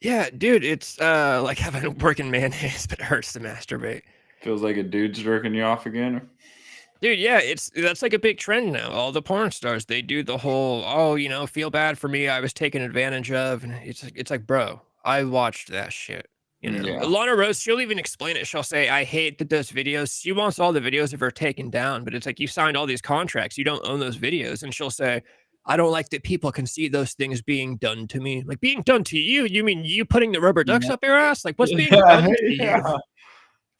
Yeah, dude, it's like having a working mayonnaise, but it hurts to masturbate. Feels like a dude's jerking you off again. Dude, yeah, that's like a big trend now. All the porn stars, they do the whole, feel bad for me, I was taken advantage of, and it's like, bro, I watched that shit. Yeah. Lana Rose, she'll even explain it. She'll say, I hate that those videos. She wants all the videos of her taken down, but it's like, you signed all these contracts, you don't own those videos. And she'll say, I don't like that people can see those things being done to me. Like, being done to you? You mean you putting the rubber ducks up your ass? Like, what's being done to you?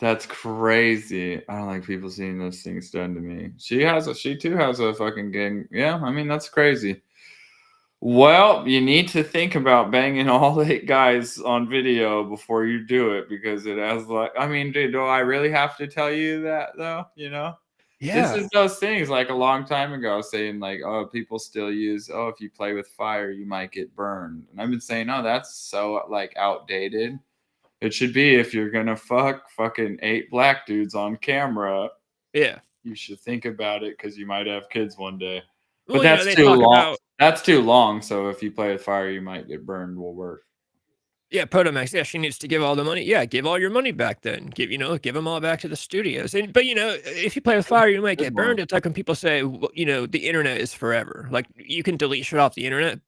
That's crazy. I don't like people seeing those things done to me. She too has a fucking gang. Yeah, I mean, that's crazy. Well, you need to think about banging all 8 guys on video before you do it, because it has I mean, dude, do I really have to tell you that though? Yeah. This is those things like a long time ago saying like, oh, people still use, oh, if you play with fire, you might get burned. And I've been saying, oh, that's so like outdated. It should be, if you're gonna fucking 8 black dudes on camera, yeah, you should think about it, because you might have kids one day. Well, But that's too long. That's too long. So if you play with fire, you might get burned. Will work. Yeah, Protomax. Yeah, she needs to give all the money. Yeah, give all your money back then. Give them all back to the studios. But if you play with fire, you might get burned. It's like when people say, the internet is forever. Like, you can delete shit off the internet,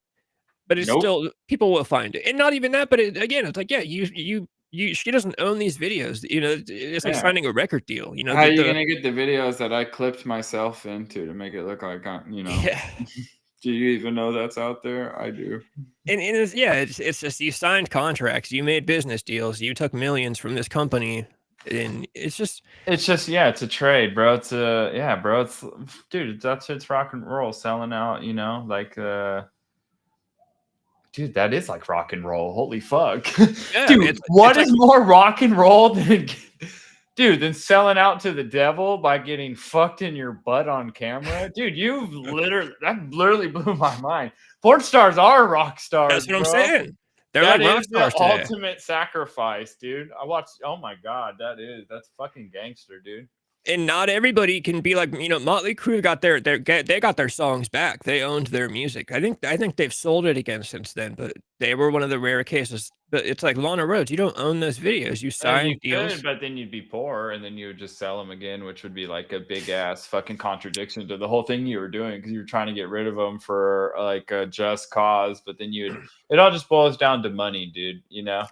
but it's still, people will find it. And not even that, but again, it's like, yeah, she doesn't own these videos. It's like signing a record deal. How are you gonna get the videos that I clipped myself into to make it look like Yeah. Do you even know that's out there? I do. And it's just, you signed contracts, you made business deals, you took millions from this company, and it's a trade, bro. Dude, it's rock and roll, selling out, dude, that is like rock and roll. Holy fuck. Yeah, dude, what is more rock and roll than Dude, then selling out to the devil by getting fucked in your butt on camera. Dude, that literally blew my mind. Porn stars are rock stars. That's what I'm bro. saying. They're That like rock is the stars today. ultimate sacrifice, dude. I watched. Oh my god, that's fucking gangster, dude. And not everybody can be like, Motley Crue got they got their songs back. They owned their music. I think they've sold it again since then, but they were one of the rare cases. But it's like Lana Rhoades, you don't own those videos. You sign deals. Could, but then you'd be poor, and then you would just sell them again, which would be like a big ass fucking contradiction to the whole thing you were doing, because you were trying to get rid of them for like a just cause. But then it all just boils down to money, dude. Yeah.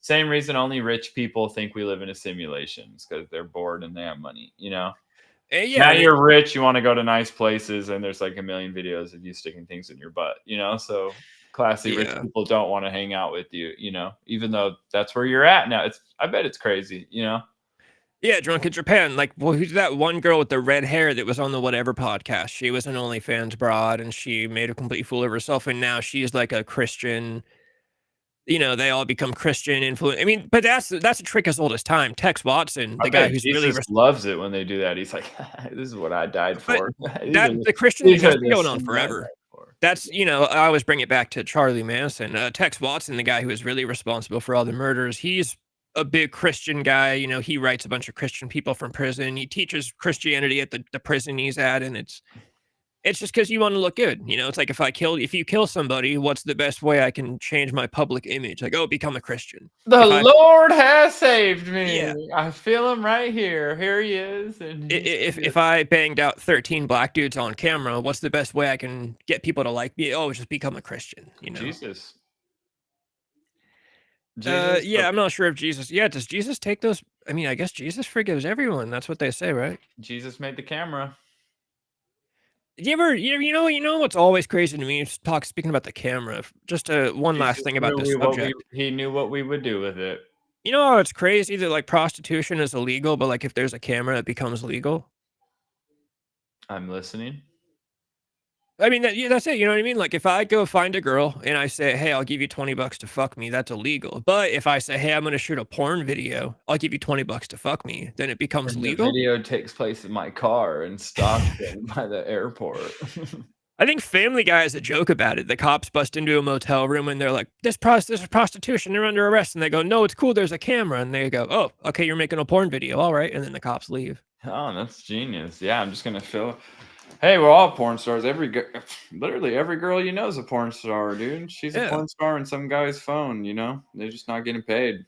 Same reason only rich people think we live in a simulation, because they're bored and they have money. And yeah. Now you're rich, you want to go to nice places, and there's like a million videos of you sticking things in your butt. So. Classy rich people don't want to hang out with you, even though that's where you're at now. I bet it's crazy, Yeah, Drunk in Japan. Like, well, who's that one girl with the red hair that was on the whatever podcast? She was an OnlyFans broad, and she made a complete fool of herself, and now she's like a Christian. They all become Christian influence. I mean, but that's a trick as old as time. Tex Watson, the guy who's Jesus really loves it when they do that. He's like, "This is what I died for." The Christian thing has been going on forever. That's, I always bring it back to Charlie Manson. Tex Watson, the guy who is really responsible for all the murders, he's a big Christian guy. He writes a bunch of Christian people from prison. He teaches Christianity at the prison he's at, and it's just because you want to look good. It's like if you kill somebody, what's the best way I can change my public image? Like, become a Christian. The Lord has saved me. Yeah. I feel him right here. Here he is. And if I banged out 13 black dudes on camera, what's the best way I can get people to like me? Just become a Christian. Jesus. Yeah, I'm not sure if Jesus. Yeah, does Jesus take those? I mean, I guess Jesus forgives everyone. That's what they say, right? Jesus made the camera. You know what's always crazy to me? Speaking about the camera. Just one last thing about this subject. He knew what we would do with it. How it's crazy that like prostitution is illegal, but like if there's a camera, it becomes legal. I'm listening. I mean, that's it. You know what I mean? Like if I go find a girl and I say, "Hey, I'll give you $20 to fuck me," that's illegal. But if I say, "Hey, I'm going to shoot a porn video, I'll give you $20 to fuck me," then it becomes legal. The video takes place in my car in Stockton by the airport. I think Family Guy has a joke about it. The cops bust into a motel room and they're like, "This is prostitution. They're under arrest." And they go, "No, it's cool. There's a camera." And they go, "Oh, okay, you're making a porn video. All right." And then the cops leave. Oh, that's genius. Yeah, I'm just going to fill. Hey, we're all porn stars. Literally every girl you know is a porn star, dude. She's a porn star in some guy's phone, They're just not getting paid.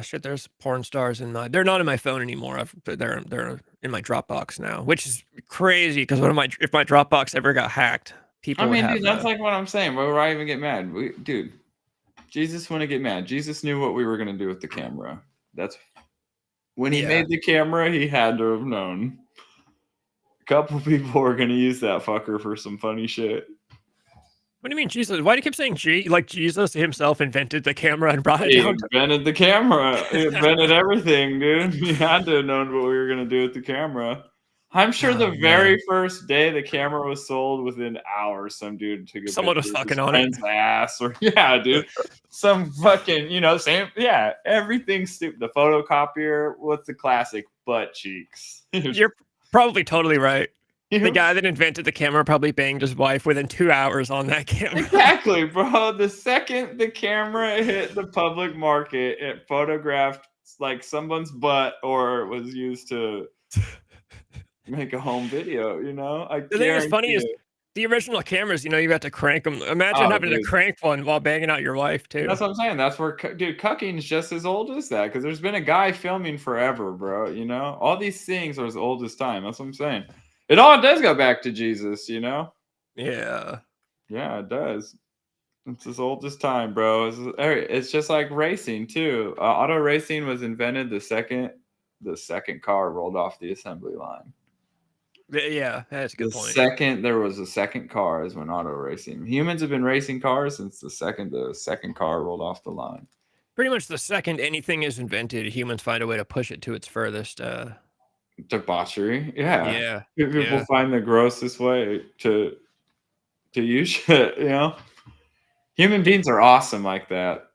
Shit, there's porn stars in they're not in my phone anymore. They're in my Dropbox now, which is crazy because if my Dropbox ever got hacked, people would have, dude, that's like what I'm saying. Why would I even get mad? Dude, Jesus wouldn't get mad. Jesus knew what we were going to do with the camera. That's when he made the camera, he had to have known. Couple people are gonna use that fucker for some funny shit. What do you mean, Jesus? Why do you keep saying like Jesus himself invented the camera and brought it down? He invented the camera. He invented everything, dude. He had to have known what we were gonna do with the camera. I'm sure the very first day the camera was sold, within hours, some dude took a someone was fucking on it. Ass, or dude, some fucking, same, everything stupid. The photocopier, what's the classic? Butt cheeks. You're probably totally right. The guy that invented the camera probably banged his wife within 2 hours on that camera. Exactly, bro. The second the camera hit the public market, it photographed like someone's butt, or it was used to make a home video, The thing that's funny is the original cameras, you have to crank them. Imagine having to crank one while banging out your wife, too. That's what I'm saying. That's where, dude, cucking is just as old as that, because there's been a guy filming forever, bro. All these things are as old as time. That's what I'm saying. It all does go back to Jesus, Yeah. Yeah, it does. It's as old as time, bro. It's just like racing, too. Auto racing was invented the second car rolled off the assembly line. Yeah, that's a good point. Second there was a second car is when auto racing. Humans have been racing cars since the second car rolled off the line. Pretty much the second anything is invented, humans find a way to push it to its furthest. Debauchery. Yeah. Yeah. People find the grossest way to use shit, Human beings are awesome like that.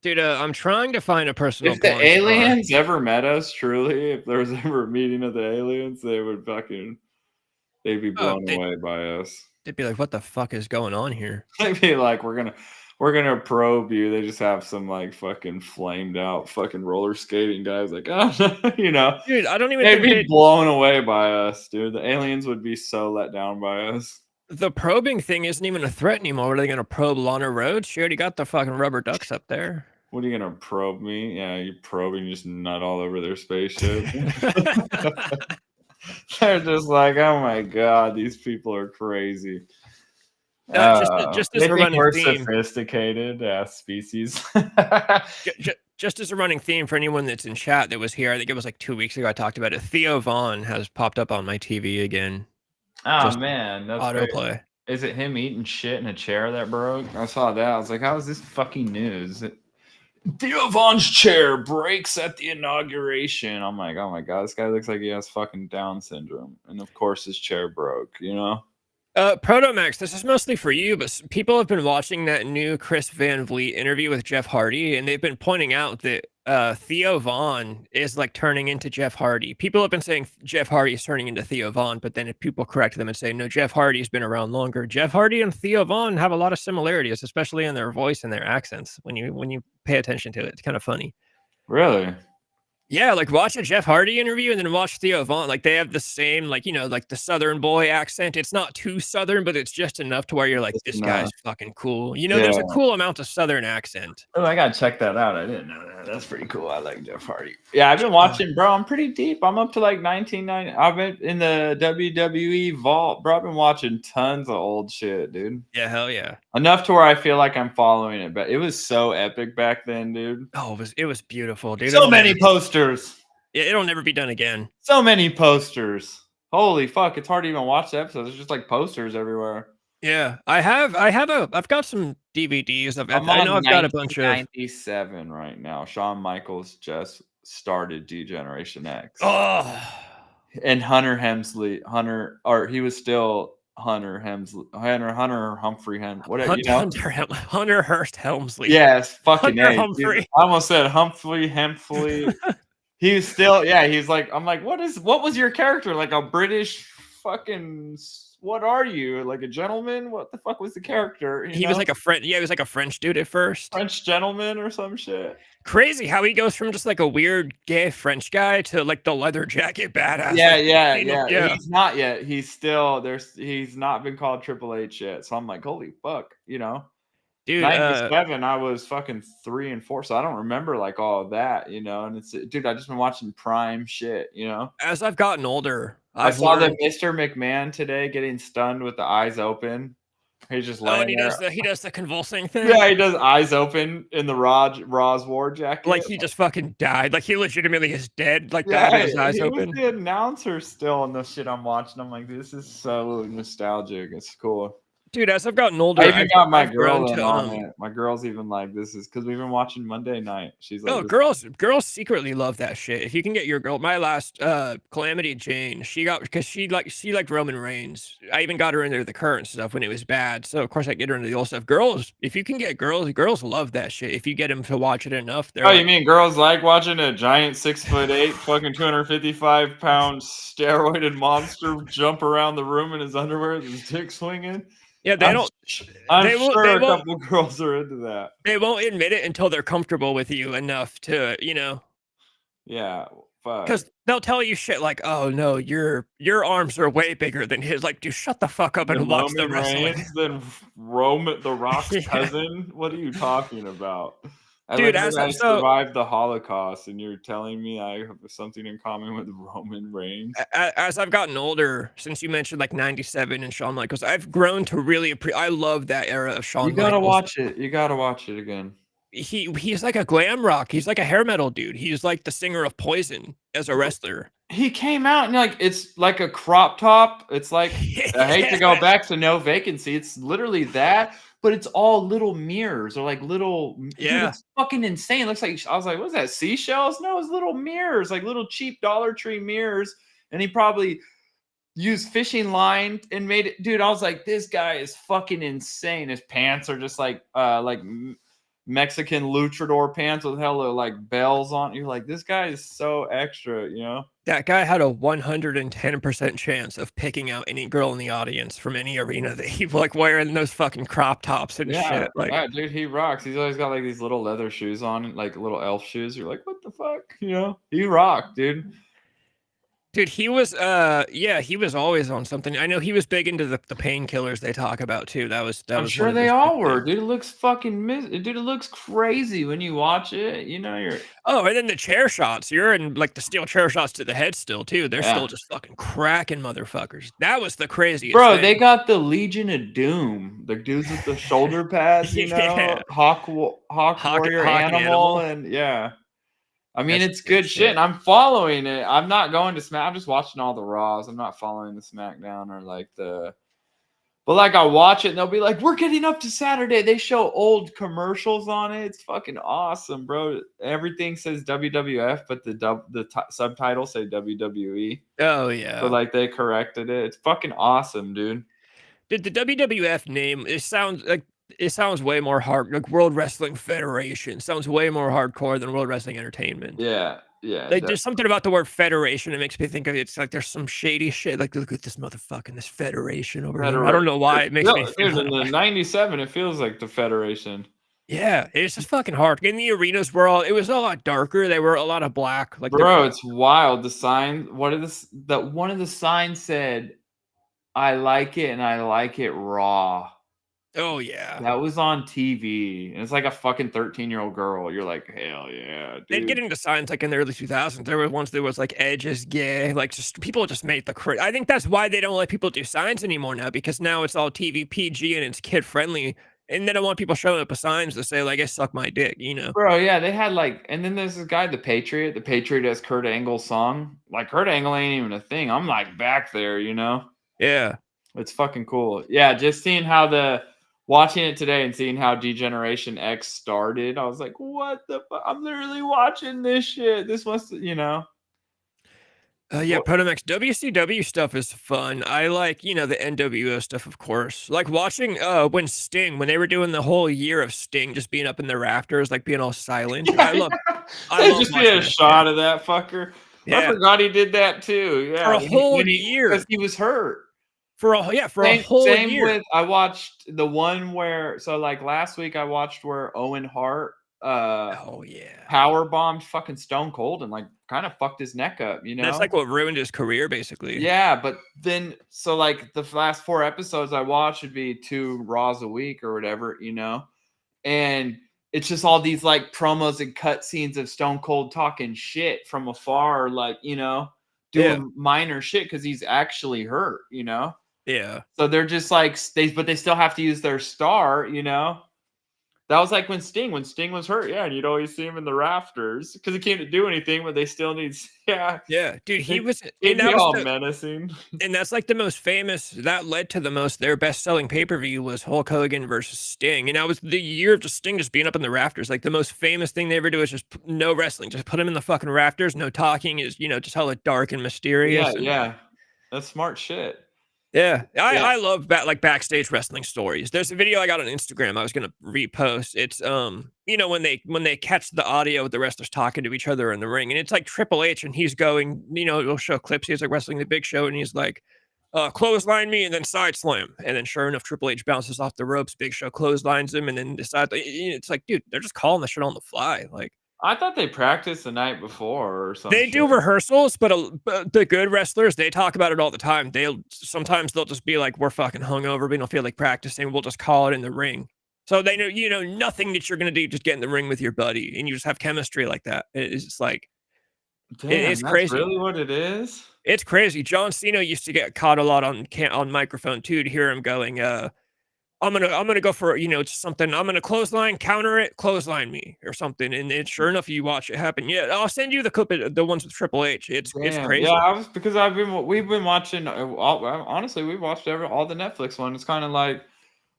Dude, I'm trying to find a personal If the porn star. aliens ever met us, truly, if there was ever a meeting of the aliens, they'd be blown away by us. They'd be like, "What the fuck is going on here?" They'd be like, "We're gonna probe you." They just have some like fucking flamed out fucking roller skating guys, like, oh, you know. Dude, I don't even They'd think be they'd... blown away by us, dude. The aliens would be so let down by us. The probing thing isn't even a threat anymore. What, are they gonna probe Lana Rhodes? She already got the fucking rubber ducks up there. What are you gonna probe me? Yeah, you probing, just nut all over their spaceship. They're just like, oh my god, these people are crazy. Just as They a think running we're theme, sophisticated species. just as a running theme for anyone that's in chat that was here, I think it was like 2 weeks ago I talked about it. Theo Vaughn has popped up on my TV again. Oh Just man, that's great. autoplay. Is it him eating shit in a chair that broke? I saw that. I was like, how is this fucking news? Theo Vaughn's chair breaks at the inauguration. I'm like, oh my god, this guy looks like he has fucking Down syndrome. And of course his chair broke, you know? Protomax, this is mostly for you, but people have been watching that new Chris Van Vliet interview with Jeff Hardy, and they've been pointing out that Theo Vaughn is like turning into Jeff Hardy. People have been saying Jeff Hardy is turning into Theo Vaughn, but then if people correct them and say, no, Jeff Hardy's been around longer. Jeff Hardy and Theo Vaughn have a lot of similarities, especially in their voice and their accents. When you pay attention to it, it's kind of funny. Really? Yeah, like watch a Jeff Hardy interview and then watch Theo Vaughn. Like they have the same, like, you know, like the Southern boy accent. It's not too Southern, but it's just enough to where you're like, this guy's fucking cool. You know, there's a cool amount of Southern accent. Oh, I gotta check that out. I didn't know that. That's pretty cool. I like Jeff Hardy. Yeah, I've been watching, bro. I'm pretty deep. I'm up to like 1990. I've been in the WWE vault, bro. I've been watching tons of old shit, dude. Yeah, hell yeah. Enough to where I feel like I'm following it, but it was so epic back then, dude. Oh, it was beautiful, dude. So many posters. Yeah, it'll never be done again. So many posters. Holy fuck! It's hard to even watch the episodes. There's just like posters everywhere. Yeah, I've got some DVDs. I know I've got a bunch of 97 right now. Shawn Michaels just started D-Generation X. Oh, And Hunter he was still Hunter Humphrey Hunter Hearst Helmsley. Yes, fucking Hunter A. Humphrey. I almost said Humphrey. He's still, yeah, he's like, I'm like, what was your character? Like a British fucking, what are you? Like a gentleman? What the fuck was the character? He was like a French, he was like a French dude at first. French gentleman or some shit. Crazy how he goes from just like a weird gay French guy to like the leather jacket badass. Yeah. He's not yet. He's not been called Triple H yet. So I'm like, holy fuck, you know? Dude, 97, I was fucking 3 and 4, so I don't remember like all of that, you know. And it's, dude, I just been watching prime shit, you know. As I've gotten older, I saw that Mr. McMahon today getting stunned with the eyes open. He's just laying there. He does the convulsing thing. Yeah, he does eyes open in the Raw's war jacket. Like he just fucking died. Like he legitimately is dead. Like that with his eyes open. Was the announcer still on the shit I'm watching. I'm like, this is so nostalgic. It's cool. Dude, as I've gotten older, I even got my girl on it. My girl's even like, this is because we've been watching Monday night. She's like, oh, girls secretly love that shit. If you can get your girl, my last Calamity Jane, she liked Roman Reigns. I even got her into the current stuff when it was bad. So of course I get her into the old stuff. Girls, if you can get girls love that shit. If you get them to watch it enough, they're you mean girls like watching a giant 6'8", fucking 255-pound steroided monster jump around the room in his underwear with his dick swinging? Yeah, I'm sure a couple girls are into that. They won't admit it until they're comfortable with you enough to, you know. Yeah, because they'll tell you shit like, "Oh no, your arms are way bigger than his." Like, dude, shut the fuck up and watch the wrestling. Then Roman the Rock's cousin. What are you talking about? Dude, I survived the Holocaust, and you're telling me I have something in common with Roman Reigns. As I've gotten older, since you mentioned like 97 and Shawn Michaels, I've grown to really I love that era of Shawn Michaels. You gotta watch it. You gotta watch it again. He's like a glam rock. He's like a hair metal dude. He's like the singer of Poison as a wrestler. He came out and like it's like a crop top. It's like I hate to go back to No Vacancy. It's literally that. But it's all little mirrors or like little, dude, it's fucking insane. It looks like, I was like, what's that, seashells? No, it's little mirrors, like little cheap Dollar Tree mirrors. And he probably used fishing line and made it, dude. I was like, this guy is fucking insane. His pants are just like Mexican luchador pants with hella like bells on. You're like, this guy is so extra, you know? That guy had a 110% chance of picking out any girl in the audience from any arena that he like wearing those fucking crop tops and Yeah, shit. Like, yeah, dude, he rocks. He's always got like these little leather shoes on, like little elf shoes. You're like, what the fuck? You know, he rocked, dude. dude, he was he was always on something. I know he was big into the painkillers they talk about too. That was I'm one sure of they his big all were, things. dude. It looks fucking dude. It looks crazy when you watch it. You know, you're Oh, and then the chair shots. You're in like the steel chair shots to the head still too. They're yeah, still just fucking cracking motherfuckers. That was the craziest bro. thing. They got the Legion of Doom, the dudes with the shoulder pads. You know, Yeah. Hawk Hawk Warrior Hawk and Animal, Animal. and yeah. I mean, That's it's good good shit, shit. and I'm following it. I'm not going to Smack. I'm just watching all the Raws. I'm not following the SmackDown or like the. But like I watch it, and they'll be like, "We're getting up to Saturday." They show old commercials on it. It's fucking awesome, bro. Everything says WWF, but the subtitles say WWE. Oh So yeah. like they corrected it. It's fucking awesome, dude. Did the WWF name, it sounds way more hard like World Wrestling Federation. Sounds way more hardcore than World Wrestling Entertainment. Yeah, yeah. Like there's something about the word federation that makes me think of it's like there's some shady shit. Like look at this motherfucking this federation over here. I don't know why it makes me feel Dude, in that the way. '97, it feels like the Federation. Yeah, it's just fucking hard. In the arenas it was a lot darker. They were a lot of black. Like they Bro, it's wild. The sign, what is this? That one of the signs said, "I like it and I like it raw." oh yeah. That was on TV. And it's like a fucking 13-year-old girl. You're like, hell yeah, They'd get dude. into signs like in the early 2000s. There were ones that was like Edge is gay. Like just people just made I think that's why they don't let people do signs anymore now because now it's all TV PG and it's kid friendly. And they don't want people showing up with signs that say like, "I suck my dick," you know? Bro, yeah, they had like, and then there's this guy, the Patriot. The Patriot has Kurt Angle's song. Like, Kurt Angle ain't even a thing. I'm like back there, you know? Yeah. It's fucking cool. Yeah, just seeing watching it today and seeing how Degeneration X started, I was like, what the fuck? I'm literally watching this shit. This must, you know. Yeah, Protomax WCW stuff is fun. I like, the NWO stuff, of course. Like watching when they were doing the whole year of Sting just being up in the rafters, like being all silent. I love They just watching did a that shot shit. of that fucker. I Yeah. forgot he did that too. For Yeah, a whole because year. he was hurt. For a whole Same year. with I watched the one where like last week I watched where Owen Hart Oh yeah. power bombed fucking Stone Cold and like kind of fucked his neck up, you know? That's like what ruined his career, basically. Yeah, but then so like the last 4 episodes I watched would be 2 Raws a week or whatever, you know? And it's just all these like promos and cutscenes of Stone Cold talking shit from afar, like, you know, doing minor shit because he's actually hurt, you know? Yeah. So they're just like but they still have to use their star, you know? That was like when Sting was hurt, yeah, and you'd always see him in the rafters because he can't do anything, but they still need, yeah. Yeah, dude, he was, He'd and be that was all the, menacing. and that's like the most famous. That led to their best selling pay per view was Hulk Hogan versus Sting, and that was the year of just Sting just being up in the rafters. Like the most famous thing they ever do is just no wrestling, just put him in the fucking rafters, no talking. Is just hella dark and mysterious. Yeah, yeah, that's smart shit. Yeah, Yeah. I love backstage wrestling stories. There's a video I got on Instagram I was gonna repost. It's when they catch the audio of the wrestlers talking to each other in the ring, and it's like Triple H, and he's going, it'll show clips. He's like wrestling the Big Show, and he's like, clothesline me, and then side slam, and then sure enough, Triple H bounces off the ropes. Big Show clotheslines him, and then decides. It's like, dude, they're just calling the shit on the fly, like. I thought they practiced the night before or something. They do rehearsals, but the good wrestlers, they talk about it all the time. Sometimes they'll just be like, "We're fucking hungover. We don't feel like practicing. We'll just call it in the ring." So they know, nothing that you're gonna do. Just get in the ring with your buddy, and you just have chemistry like that. It's just like, Damn, it's that's crazy. really what it is? It's crazy. John Cena used to get caught a lot on microphone too, to hear him going, I'm gonna go for just something. I'm gonna clothesline, counter it, clothesline me or something. And sure enough, you watch it happen. Yeah, I'll send you the clip of the ones with Triple H. It's crazy. Yeah, we've been watching. Honestly, we've watched all the Netflix one. It's kind of like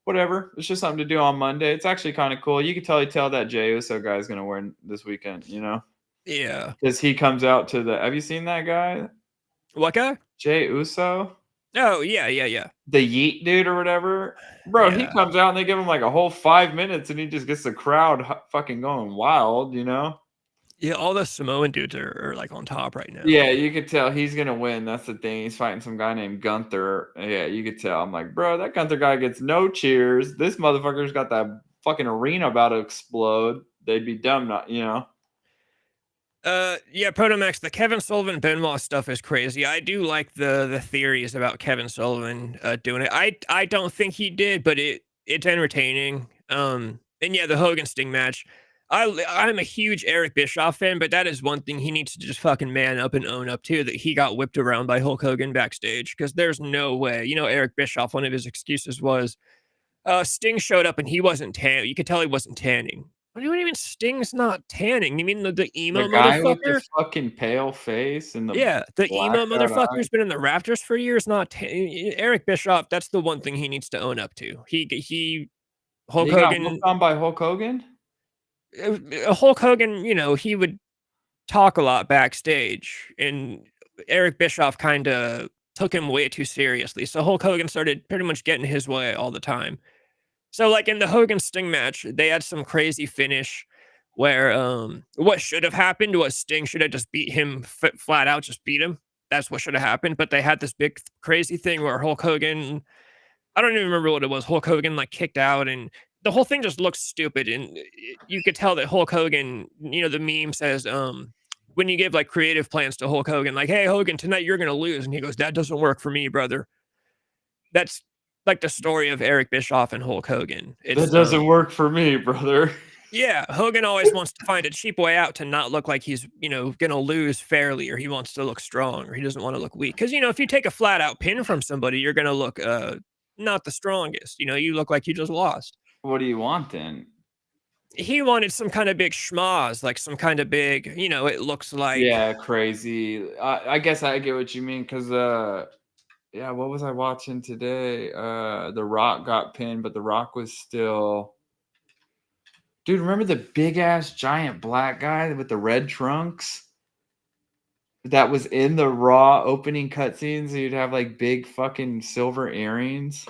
whatever. It's just something to do on Monday. It's actually kind of cool. You can tell that Jey Uso guy is gonna win this weekend. You know? Yeah. Because he comes out to the. Have you seen that guy? What guy? Jey Uso. Oh yeah. The Yeet dude or whatever. Bro, he Yeah. comes out and they give him like a whole 5 minutes and he just gets the crowd fucking going wild, you know? Yeah, all the Samoan dudes are like on top right now. Yeah, you could tell he's gonna win. That's the thing. He's fighting some guy named Gunther. Yeah, you could tell. I'm like, bro, that Gunther guy gets no cheers. This motherfucker's got that fucking arena about to explode. They'd be dumb not, you know. Yeah, Protomax, the Kevin Sullivan Benoit stuff is crazy. I do like the theories about Kevin Sullivan doing it. I don't think he did, but it's entertaining. And yeah, the Hogan Sting match. I'm a huge Eric Bischoff fan, but that is one thing he needs to just fucking man up and own up to, that he got whipped around by Hulk Hogan backstage, because there's no way. You know, Eric Bischoff, one of his excuses was Sting showed up and he wasn't tan. You could tell he wasn't tanning. What do you mean Sting's not tanning? You mean the emo The guy with the motherfucker? fucking pale face and the Yeah, the emo blacked out motherfucker's eyes. been in the Raptors for years, not Eric Bischoff. That's the one thing he needs to own up to. Hulk He got Hogan, whooped on by Hulk Hogan? Hulk Hogan, you know, he would talk a lot backstage, and Eric Bischoff kind of took him way too seriously. So Hulk Hogan started pretty much getting his way all the time. So, like, in the Hogan Sting match, they had some crazy finish where what should have happened was Sting should have just beat him flat out, just beat him. That's what should have happened. But they had this big crazy thing where Hulk Hogan, I don't even remember what it was. Hulk Hogan like kicked out, and the whole thing just looks stupid. And you could tell that Hulk Hogan, you know, the meme says, when you give like creative plans to Hulk Hogan, like, hey, Hogan, tonight you're going to lose. And he goes, that doesn't work for me, brother. That's like the story of Eric Bischoff and Hulk Hogan. That doesn't work for me, brother. Yeah, Hogan always wants to find a cheap way out to not look like he's, you know, gonna lose fairly, or he wants to look strong, or he doesn't want to look weak. Because, you know, if you take a flat out pin from somebody, you're gonna look not the strongest. You know, you look like you just lost. What do you want then? He wanted some kind of big schmoz, like some kind of big, you know, it looks like Yeah, crazy. I guess I get what you mean because yeah, what was I watching today? The Rock got pinned, but the Rock was still. Dude, remember the big ass giant black guy with the red trunks? That was in the Raw opening cutscenes. You'd have like big fucking silver earrings.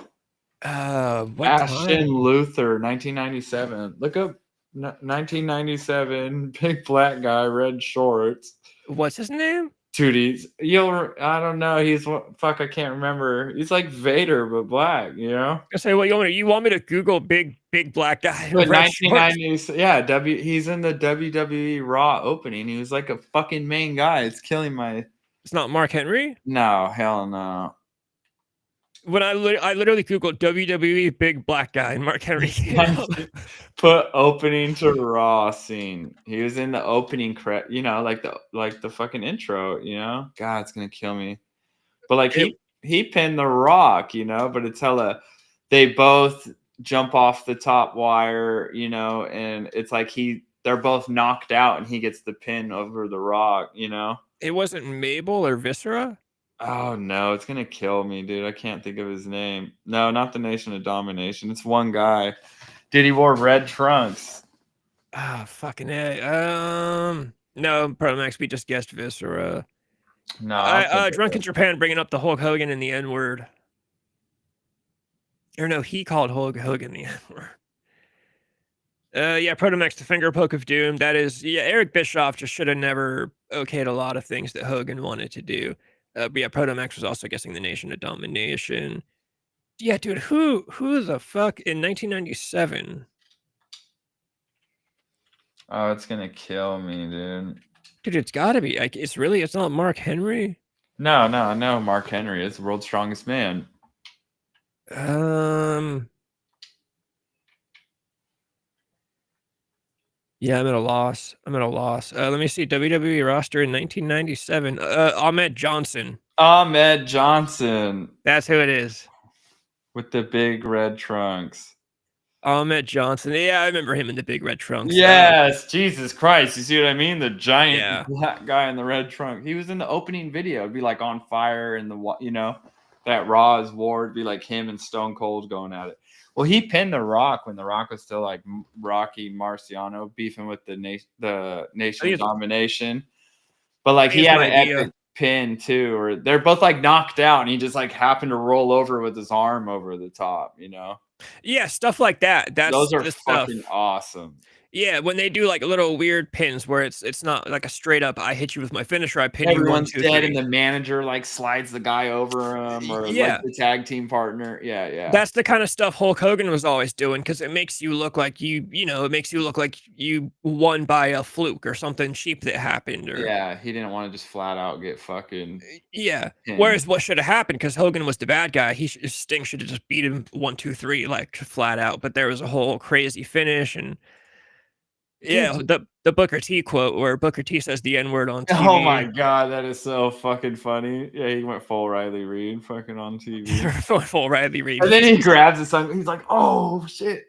what Ashton time? Luther, 1997. Look up 1997, big black guy, red shorts. What's his name? Tooties. I don't know. He's fuck. I can't remember. He's like Vader, but black. You know. I say, well, you want me to Google big black guy? But Red shorts? 1990s, yeah. He's in the WWE Raw opening. He was like a fucking main guy. It's killing my. It's not Mark Henry. No, hell no. When I literally Googled WWE big black guy and Mark Henry came up. Put opening to Raw scene. He was in the opening you know, like the fucking intro, you know? God, it's gonna kill me. But like he pinned the Rock, you know, but it's hella they both jump off the top wire, you know, and it's like they're both knocked out and he gets the pin over the Rock, you know. It wasn't Mabel or Viscera? Oh no, it's gonna kill me, dude. I can't think of his name. No, not the Nation of Domination. It's one guy. Dude, he wore red trunks. Ah, fucking A. No, Promax, we just guessed Viscera. No, Drunk in Japan bringing up the Hulk Hogan and the N word. Or no, he called Hulk Hogan the N word. Yeah, Protomax, the finger poke of doom. That is, yeah, Eric Bischoff just should have never okayed a lot of things that Hogan wanted to do. But yeah, Protomax was also guessing the Nation of Domination. Yeah, dude, who the fuck in 1997? Oh, it's gonna kill me, dude. Dude, it's gotta be. Like, it's not Mark Henry. No, Mark Henry is the world's strongest man. Yeah, I'm at a loss. Let me see. WWE roster in 1997. Ahmed Johnson. Ahmed Johnson. That's who it is. With the big red trunks. Ahmed Johnson. Yeah, I remember him in the big red trunks. Yes, Jesus Christ. You see what I mean? The giant Yeah. black guy in the red trunk. He was in the opening video. It'd be like on fire and you know, that Raw's war would be like him and Stone Cold going at it. Well, he pinned The Rock when The Rock was still like Rocky Marciano beefing with the Nation of Domination. But like he had an epic. pin too, or they're both like knocked out and he just like happened to roll over with his arm over the top, you know? Yeah, stuff like that. That's Those are the stuff. fucking awesome. Yeah, when they do like little weird pins where it's not like a straight up I hit you with my finisher, I pin you 1, Everyone's 2, dead 3. and the manager like slides the guy over him, or like Yeah. the tag team partner. Yeah, yeah. That's the kind of stuff Hulk Hogan was always doing because it makes you look like it makes you look like you won by a fluke or something cheap that happened or Yeah, he didn't want to just flat out get fucking yeah. pinned. Whereas what should have happened because Hogan was the bad guy, Sting should have just beat him 1, 2, 3 like flat out. But there was a whole crazy finish and yeah, Dude, the Booker T quote where Booker T says the N word on oh my TV. god, that is so fucking funny. Yeah, he went full Riley Reid fucking on TV. Full Riley Reid. And then he grabs his son. He's like, "Oh shit!"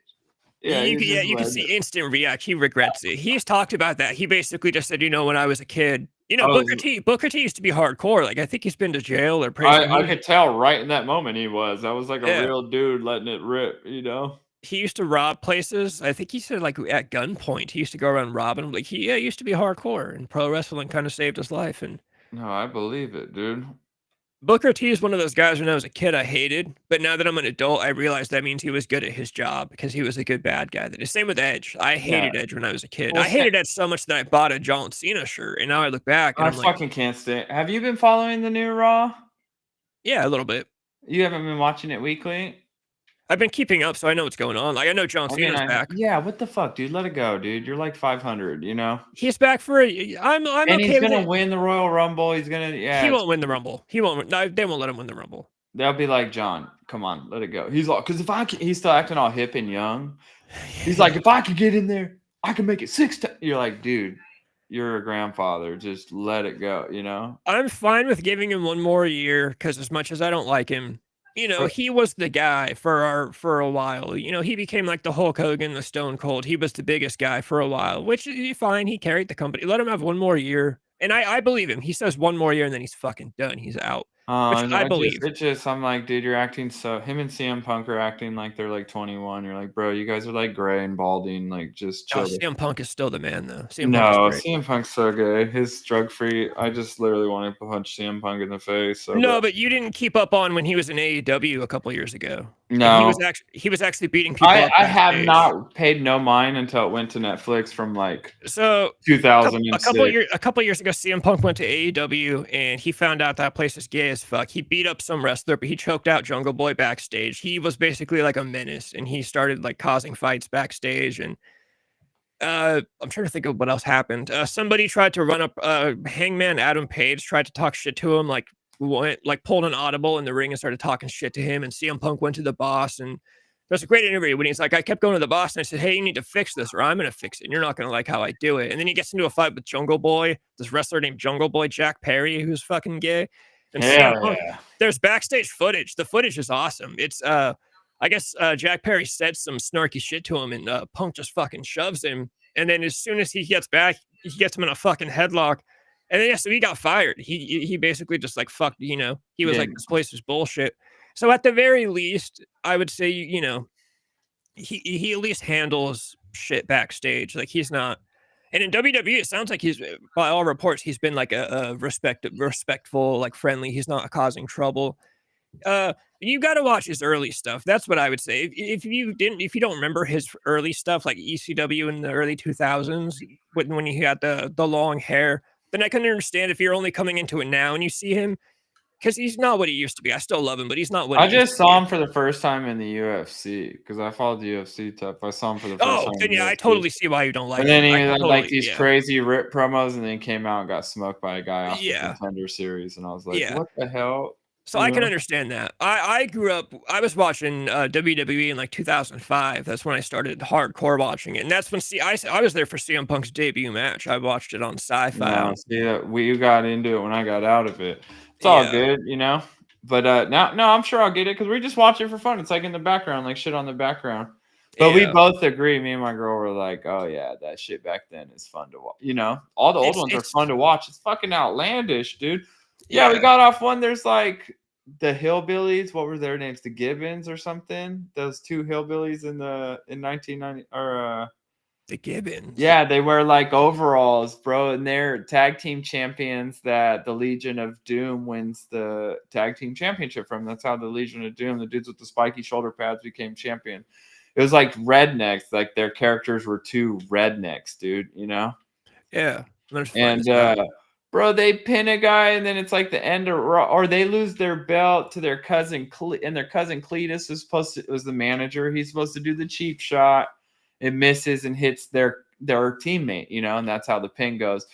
Yeah, You he's can, yeah, just you can letting see it. instant react. He regrets it. He's talked about that. He basically just said, when I was a kid, Oh, Booker T used to be hardcore. Like I think he's been to jail or prison. I could tell right in that moment he was. That was like a Yeah, real dude letting it rip, you know? he used to rob places. I think he said like at gunpoint. He used to go around robbing. Like he used to be hardcore, and pro wrestling kind of saved his life. And No, I believe it, dude. Booker T is one of those guys when I was a kid I hated, but now that I'm an adult, I realize that means he was good at his job because he was a good bad guy. The same with Edge. I Yeah. hated Edge when I was a kid. Well, I hated Edge so much that I bought a John Cena shirt, and now I look back and I I'm like, fucking can't stand. Have you been following the new Raw? yeah, a little bit. You haven't been watching it weekly? I've been keeping up, so I know what's going on. Like I know John I mean, Cena's back. yeah, what the fuck, dude? Let it go, dude. You're like 500, you know? He's back for a. I'm And okay he's with gonna it. win the Royal Rumble. He's gonna, He it's won't win the Rumble. He won't. No, they won't let him win the Rumble. they'll be like, John, come on, let it go. He's like, because if I can, he's still acting all hip and young. He's like, if I could get in there, I can make it 6 times. You're like, dude, you're a grandfather. Just let it go, you know? I'm fine with giving him one more year because as much as I don't like him, he was the guy for a while. He became like the Hulk Hogan, the Stone Cold. He was the biggest guy for a while, which is fine. He carried the company. Let him have one more year. And I believe him. He says one more year and then he's fucking done. He's out. Which No, I believe. I'm like, dude, you're acting so. Him and CM Punk are acting like they're like 21. You're like, bro, you guys are like gray and balding. Like, just Oh, chill. CM Punk is still the man, though. CM Punk No, is great. CM Punk's so good. His drug free. I just literally want to punch CM Punk in the face. So No, bad. but you didn't keep up on when he was in AEW a couple years ago. And No, he was actually beating people up I have backstage. not paid no mind until it went to Netflix from like So 2006. a couple years ago, CM Punk went to AEW and he found out that place is gay as fuck. He beat up some wrestler, but he choked out Jungle Boy backstage. He was basically like a menace, and he started like causing fights backstage. And I'm trying to think of what else happened. Somebody tried to run up. Hangman Adam Page tried to talk shit to him, pulled an audible in the ring and started talking shit to him. And CM Punk went to the boss, and there's a great interview when he's like, I kept going to the boss and I said, hey, you need to fix this or I'm going to fix it. And you're not going to like how I do it. And then he gets into a fight with Jungle Boy, this wrestler named Jungle Boy, Jack Perry, who's fucking gay. And CM Punk, there's backstage footage. The footage is awesome. It's, I guess Jack Perry said some snarky shit to him and Punk just fucking shoves him. And then as soon as he gets back, he gets him in a fucking headlock. And then, yeah, so he got fired. He basically just like, fucked, he was like, this place is bullshit. So at the very least, I would say, he at least handles shit backstage. Like he's not, and in WWE, it sounds like he's, by all reports, he's been like a respectful, like friendly. He's not causing trouble. You got to watch his early stuff. That's what I would say. If you don't remember his early stuff, like ECW in the early 2000s, when he had the long hair, then I can understand if you're only coming into it now and you see him. Because he's not what he used to be. I still love him, but he's not what I just saw him for the first time in the UFC because I followed the UFC stuff. I saw him for the first time. Oh, then yeah, I totally see why you don't like him. And then he had like these crazy rip promos, and then came out and got smoked by a guy off the Contender Series, and I was like, what the hell? So I can understand that. I grew up, I was watching WWE in like 2005. That's when I started hardcore watching it. And that's when, I was there for CM Punk's debut match. I watched it on Sci-Fi. We got into it when I got out of it. It's all good, But now, I'm sure I'll get it because we just watch it for fun. It's like in the background, like shit on the background. But we both agree, me and my girl were like, oh yeah, that shit back then is fun to watch. All the old ones are fun to watch. It's fucking outlandish, dude. Yeah, we got off one. There's like the hillbillies. What were their names? The Gibbons or something. Those two hillbillies in 1990 or The Gibbons. Yeah, they wear like overalls, bro, and they're tag team champions that the Legion of Doom wins the tag team championship from. That's how the Legion of Doom, the dudes with the spiky shoulder pads, became champion. It was like rednecks, like their characters were two rednecks, dude, you know? Yeah. And bro, they pin a guy, and then it's like the end of Raw, or they lose their belt to their cousin, and their cousin Cletus was the manager. He's supposed to do the cheap shot. It misses and hits their teammate, you know, and that's how the pin goes.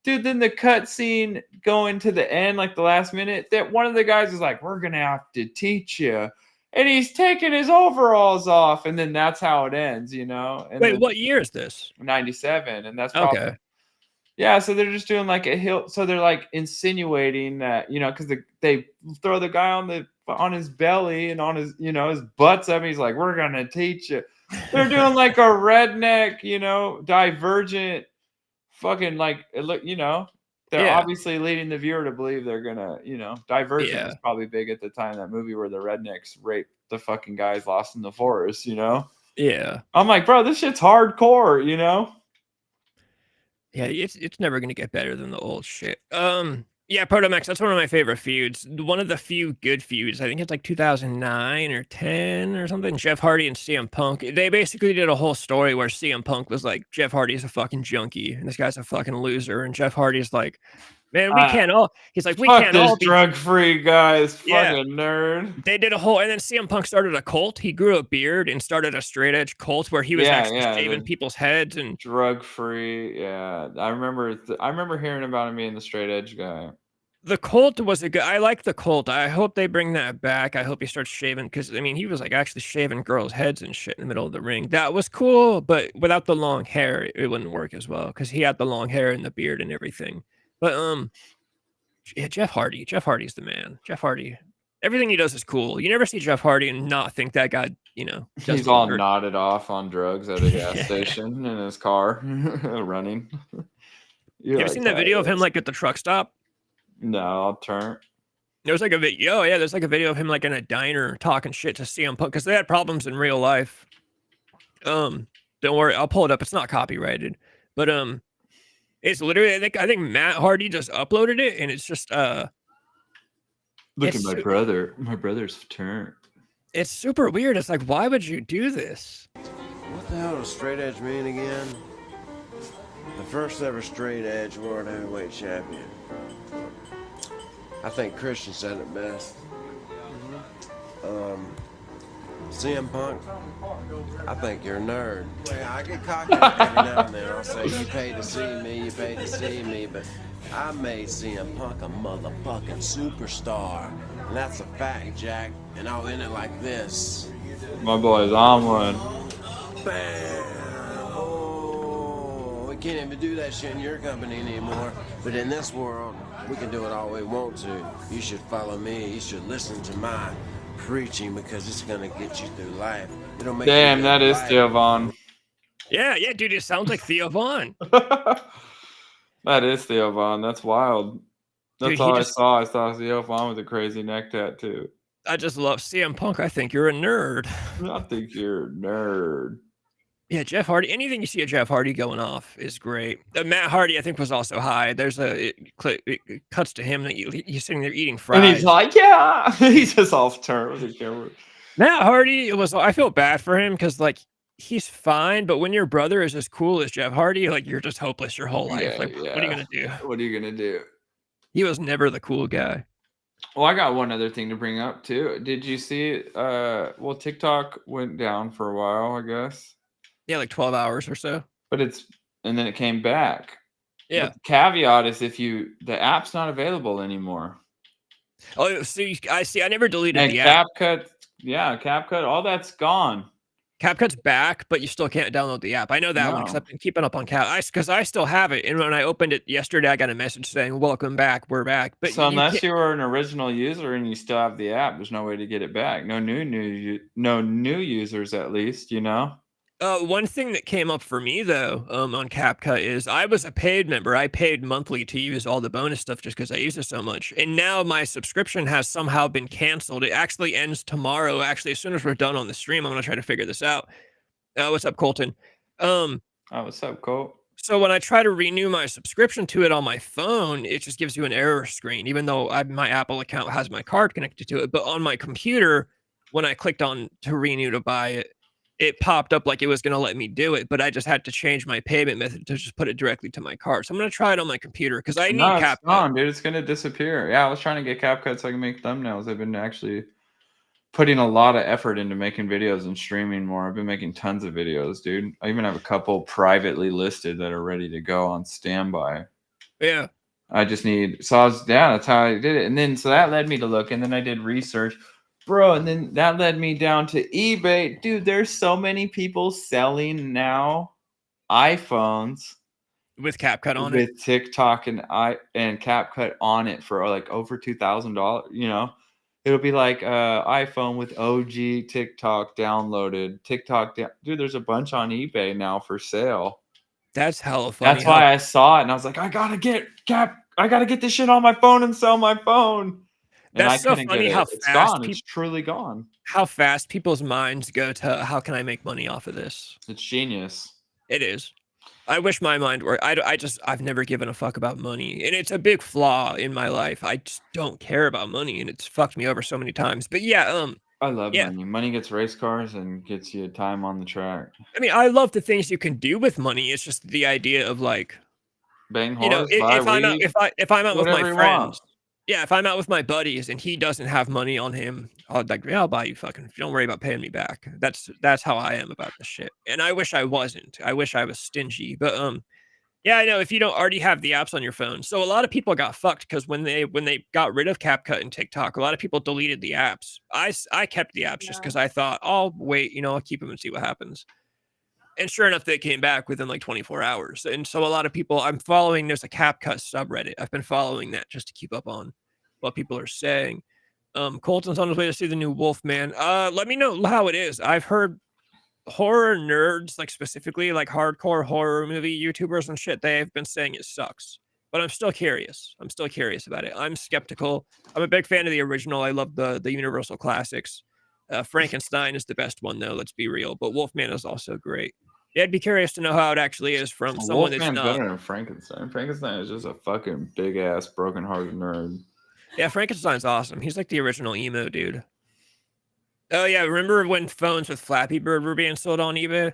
Dude, then the cut scene going to the end, like the last minute, that one of the guys is like, we're gonna have to teach you. And he's taking his overalls off, and then that's how it ends, you know. And wait, what year is this? 97, and that's probably Okay. yeah. So they're just doing like a hill. So they're like insinuating that, you know, because they throw the guy on his belly and on his, you know, his butt's up. And he's like, we're gonna teach you. They're doing like a redneck, you know, divergent, fucking like it look, you know. They're obviously leading the viewer to believe they're gonna, you know, Divergent was probably big at the time. That movie where the rednecks raped the fucking guys lost in the forest, you know. Yeah. I'm like, bro, this shit's hardcore, you know. Yeah, it's never gonna get better than the old shit. Yeah, Protomax, that's one of my favorite feuds. One of the few good feuds. I think it's like 2009 or 10 or something. Jeff Hardy and CM Punk. They basically did a whole story where CM Punk was like, Jeff Hardy's a fucking junkie, and this guy's a fucking loser. And Jeff Hardy's like, man, we can't all. He's like, we can't all be drug-free guys. Yeah. Fucking nerd. They did a whole, and then CM Punk started a cult. He grew a beard and started a straight edge cult where he was actually shaving people's heads and drug-free. Yeah, I remember hearing about him being the straight edge guy. The cult was a good. I like the cult. I hope they bring that back. I hope he starts shaving because I mean he was like actually shaving girls' heads and shit in the middle of the ring. That was cool, but without the long hair, it wouldn't work as well because he had the long hair and the beard and everything. But yeah, Jeff Hardy. Jeff Hardy's the man. Jeff Hardy. Everything he does is cool. You never see Jeff Hardy and not think that guy, you know, he's all nodded off on drugs at a gas station in his car running. You ever seen that video of him like at the truck stop? No, I'll turn. There's like a video. Oh, yeah, there's like a video of him like in a diner talking shit to CM Punk because they had problems in real life. Don't worry, I'll pull it up. It's not copyrighted, but it's literally I think Matt Hardy just uploaded it, and it's just look at my brother. My brother's turn. It's super weird. It's like, why would you do this? What the hell does straight edge mean again? The first ever straight edge world heavyweight champion. I think Christian said it best. CM Punk, I think you're a nerd. I get cocky every now and then. I'll say, you paid to see me, but I made CM Punk a motherfucking superstar. And that's a fact, Jack. And I'll end it like this. My boy's on one. Bam! Oh, we can't even do that shit in your company anymore. But in this world, we can do it all we want to. You should follow me. You should listen to my preaching because it's gonna get you through life. It'll make damn, that is Theo Von. Yeah, dude, it sounds like Theo Von. That is Theo Von. That's wild. That's dude, all I saw. I saw Theo Von with a crazy neck tattoo. I just love CM Punk. I think you're a nerd. I think you're a nerd. Yeah, Jeff Hardy. Anything you see a Jeff Hardy going off is great. Matt Hardy, I think, was also high. There's it cuts to him that he's sitting there eating fries, and he's like, "Yeah," he's just off turn with the camera. Matt Hardy was. I feel bad for him because like he's fine, but when your brother is as cool as Jeff Hardy, like you're just hopeless your whole life. What are you gonna do? What are you gonna do? He was never the cool guy. Well, I got one other thing to bring up too. Did you see? Well, TikTok went down for a while, I guess. Yeah, like 12 hours or so. But and then it came back. Yeah. But the caveat is the app's not available anymore. Oh, so I see. I never deleted and the app. CapCut, all that's gone. CapCut's back, but you still can't download the app. I know that one because I've been keeping up on because I still have it. And when I opened it yesterday, I got a message saying, "Welcome back, we're back." But so unless you were an original user and you still have the app, there's no way to get it back. No new users, at least, you know. One thing that came up for me though, on CapCut is I was a paid member. I paid monthly to use all the bonus stuff just because I use it so much. And now my subscription has somehow been canceled. It actually ends tomorrow. Actually, as soon as we're done on the stream, I'm gonna try to figure this out. What's up, Colton? Oh, what's up, Colt? So when I try to renew my subscription to it on my phone, it just gives you an error screen, even though my Apple account has my card connected to it. But on my computer, when I clicked on to renew to buy it, it popped up like it was going to let me do it. But I just had to change my payment method to just put it directly to my card. So I'm going to try it on my computer because I need No, it's CapCut. gone, dude. It's gonna disappear. Yeah, I was trying to get CapCut so I can make thumbnails. I've been actually putting a lot of effort into making videos and streaming more. I've been making tons of videos, dude. I even have a couple privately listed that are ready to go on standby. Yeah. I just need, so I was, yeah, that's how I did it. And then, so that led me to look, and then I did research, bro. And then that led me down to eBay. Dude, there's so many people selling now iPhones With CapCut on it. with TikTok and CapCut on it for like over $2,000. You know, it'll be like iPhone with OG TikTok downloaded. Dude, there's a bunch on eBay now for sale. That's hella funny. That's why I saw it and I was like, I gotta get this shit on my phone and sell my phone. And That's I so couldn't funny get it. how It's fast gone. It's truly gone. how fast people's minds go to how can I make money off of this? It's genius. It is. I wish my mind were. I've never given a fuck about money, and it's a big flaw in my life. I just don't care about money, and it's fucked me over so many times. But yeah, I love yeah. money. Money gets race cars and gets you time on the track. I mean, I love the things you can do with money. It's just the idea of like, Bang you know, horse, buy if I'm out, weed, if I'm out with whatever my you friends, want. yeah, if I'm out with my buddies and he doesn't have money on him, I'll like, yeah, I'll buy you fucking. Don't worry about paying me back. That's how I am about this shit. And I wish I wasn't. I wish I was stingy. But yeah, I know if you don't already have the apps on your phone. So a lot of people got fucked because when they got rid of CapCut and TikTok, a lot of people deleted the apps. I kept the apps just because I thought I'll wait, you know, I'll keep them and see what happens. And sure enough, they came back within like 24 hours. And so a lot of people I'm following, there's a CapCut subreddit. I've been following that just to keep up on what people are saying. Colton's on his way to see the new Wolfman. Let me know how it is. I've heard horror nerds, like specifically like hardcore horror movie YouTubers and shit, they've been saying it sucks. But I'm still curious. I'm still curious about it. I'm skeptical. I'm a big fan of the original. I love the Universal classics. Frankenstein is the best one though, let's be real. But Wolfman is also great. Yeah, I'd be curious to know how it actually is from someone that's Wolfman's not. better than Frankenstein. Frankenstein is just a fucking big ass broken hearted nerd. Yeah, Frankenstein's awesome. He's like the original emo dude. Oh yeah, remember when phones with Flappy Bird were being sold on eBay?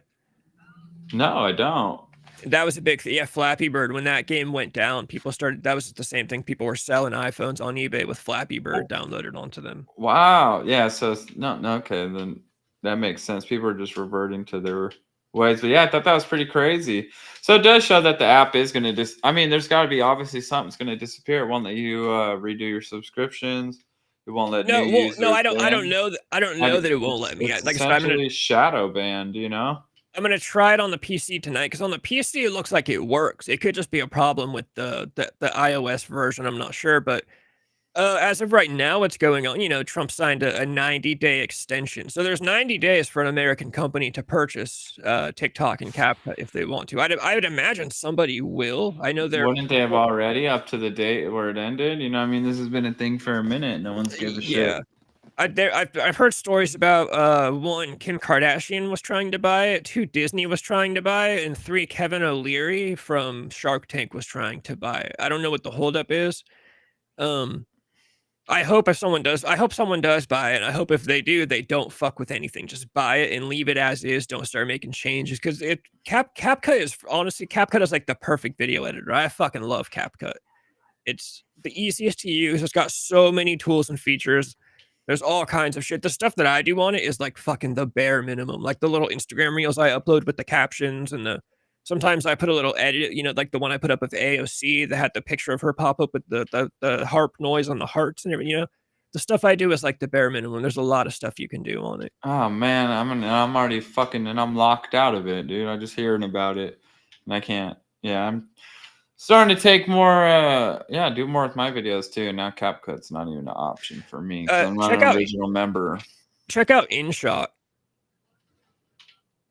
No, I don't. That was a big thing. Yeah, Flappy Bird. When that game went down, people started. That was the same thing. People were selling iPhones on eBay with Flappy Bird downloaded onto them. Wow. Yeah. So no. Okay. Then that makes sense. People are just reverting to their ways. But yeah, I thought that was pretty crazy. So it does show that the app is going to I mean, there's got to be obviously something's going to disappear. It won't let you redo your subscriptions. It won't let No, new well, users no, I don't in. know that. I don't know that it won't let me. It's Like I said, I'm essentially shadow banned. You know. I'm gonna try it on the PC tonight because on the PC it looks like it works. It could just be a problem with the iOS version. I'm not sure, but as of right now, what's going on? You know, Trump signed a 90-day extension, so there's 90 days for an American company to purchase TikTok and CapCut if they want to. I would imagine somebody will. I know they're. Wouldn't they have already up to the date where it ended? You know, I mean, this has been a thing for a minute. No one's given a shit. I've heard stories about one, Kim Kardashian was trying to buy it, 2, Disney was trying to buy it, and 3, Kevin O'Leary from Shark Tank was trying to buy it. I don't know what the holdup is. I hope someone does buy it. And I hope if they do, they don't fuck with anything. Just buy it and leave it as is. Don't start making changes because CapCut is like the perfect video editor. I fucking love CapCut. It's the easiest to use. It's got so many tools and features. There's all kinds of shit. The stuff that I do on it is like fucking the bare minimum. Like the little Instagram reels I upload with the captions and sometimes I put a little edit, you know, like the one I put up with AOC that had the picture of her pop up with the harp noise on the hearts and everything, you know. The stuff I do is like the bare minimum. There's a lot of stuff you can do on it. Oh man, I'm already fucking and I'm locked out of it, dude. I'm just hearing about it and I can't. Yeah, I'm starting to take more do more with my videos too. Now CapCut's not even an option for me because I'm not an original member. Check out InShot.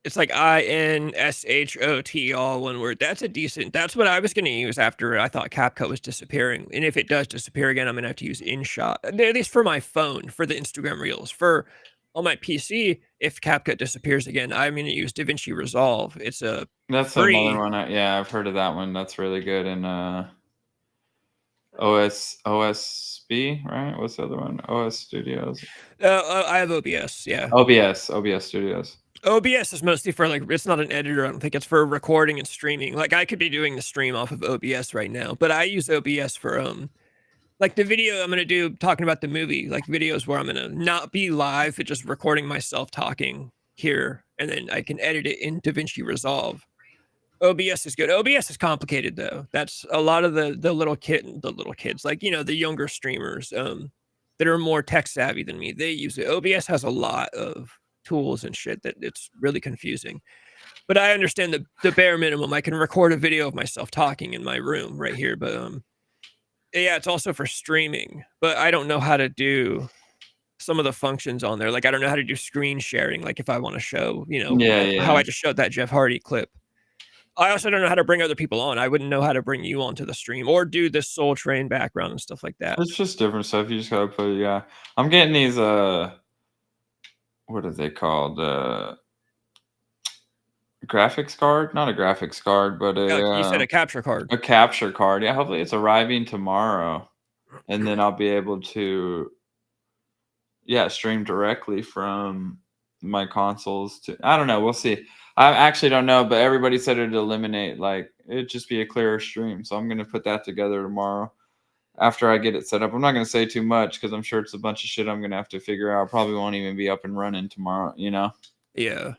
It's like INSHOT, all one word. That's what I was going to use after I thought CapCut was disappearing. And if it does disappear again, I'm going to have to use InShot. At least for my phone, for the Instagram reels. For On my PC, if CapCut disappears again, I'm going to use DaVinci Resolve. It's a That's free. another one. Yeah, I've heard of that one. That's really good. And OSB, right? What's the other one? OS Studios. I have OBS. Yeah. OBS Studios. OBS is mostly for like, it's not an editor. I don't think it's for recording and streaming. Like I could be doing the stream off of OBS right now, but I use OBS for like the video I'm gonna do talking about the movie, like videos where I'm gonna not be live, but just recording myself talking here, and then I can edit it in DaVinci Resolve. OBS is good. OBS is complicated though. That's a lot of the little kids, like the younger streamers that are more tech savvy than me. They use it. OBS has a lot of tools and shit that it's really confusing. But I understand the bare minimum. I can record a video of myself talking in my room right here, but yeah, it's also for streaming. But I don't know how to do some of the functions on there. Like I don't know how to do screen sharing. Like if I want to show, how I just showed that Jeff Hardy clip. I also don't know how to bring other people on. I wouldn't know how to bring you onto the stream or do this Soul Train background and stuff like that. It's just different stuff. You just gotta put. Yeah, I'm getting these. What are they called? Graphics card? Not a graphics card, but You said a capture card. A capture card. Yeah, hopefully it's arriving tomorrow, and then I'll be able to, stream directly from my consoles to. I don't know. We'll see. I actually don't know, but everybody said it'd eliminate, like, it'd just be a clearer stream. So I'm gonna put that together tomorrow after I get it set up. I'm not gonna say too much because I'm sure it's a bunch of shit I'm gonna have to figure out. Probably won't even be up and running tomorrow. Yeah.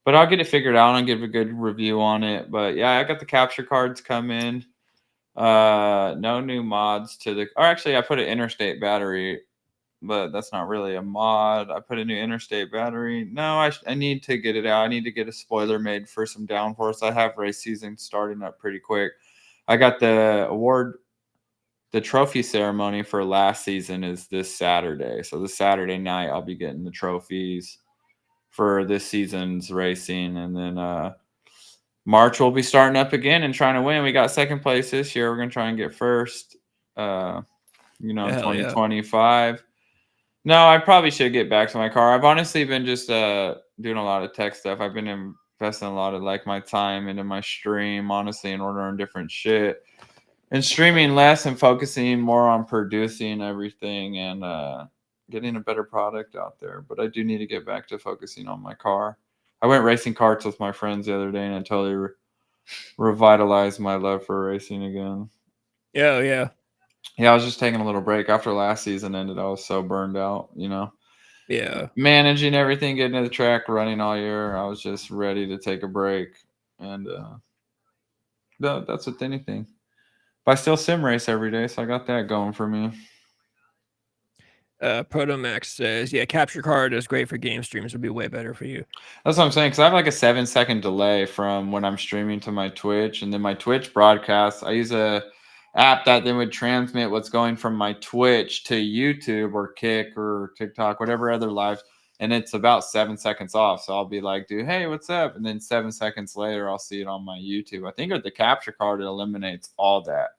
But I'll get it figured out and give a good review on it. But yeah, I got the capture cards come in. No new mods or actually I put an interstate battery, but that's not really a mod. I put a new interstate battery. No, I need to get it out. I need to get a spoiler made for some downforce. I have race season starting up pretty quick. I got the trophy ceremony for last season is this Saturday. So this Saturday night, I'll be getting the trophies for this season's racing. And then March we'll be starting up again and trying to win. We got second place this year. We're going to try and get first, in 2025. No, I probably should get back to my car. I've honestly been just doing a lot of tech stuff. I've been investing a lot of like my time into my stream, honestly, and ordering different shit. And streaming less and focusing more on producing everything and getting a better product out there. But I do need to get back to focusing on my car. I went racing karts with my friends the other day, and I totally revitalized my love for racing again. Yeah. Yeah, I was just taking a little break after last season ended. I was so burned out, Yeah. Managing everything, getting to the track, running all year. I was just ready to take a break. And that's with anything. But I still sim race every day, so I got that going for me. Protomax says, yeah, capture card is great for game streams. Would be way better for you. That's what I'm saying, because I have like a 7-second delay from when I'm streaming to my Twitch, and then my Twitch broadcast. I use a app that then would transmit what's going from my Twitch to YouTube or Kick or TikTok, whatever other live, and it's about 7 seconds off. So I'll be like, dude, hey, what's up? And then 7 seconds later, I'll see it on my YouTube. I think with the capture card, it eliminates all that,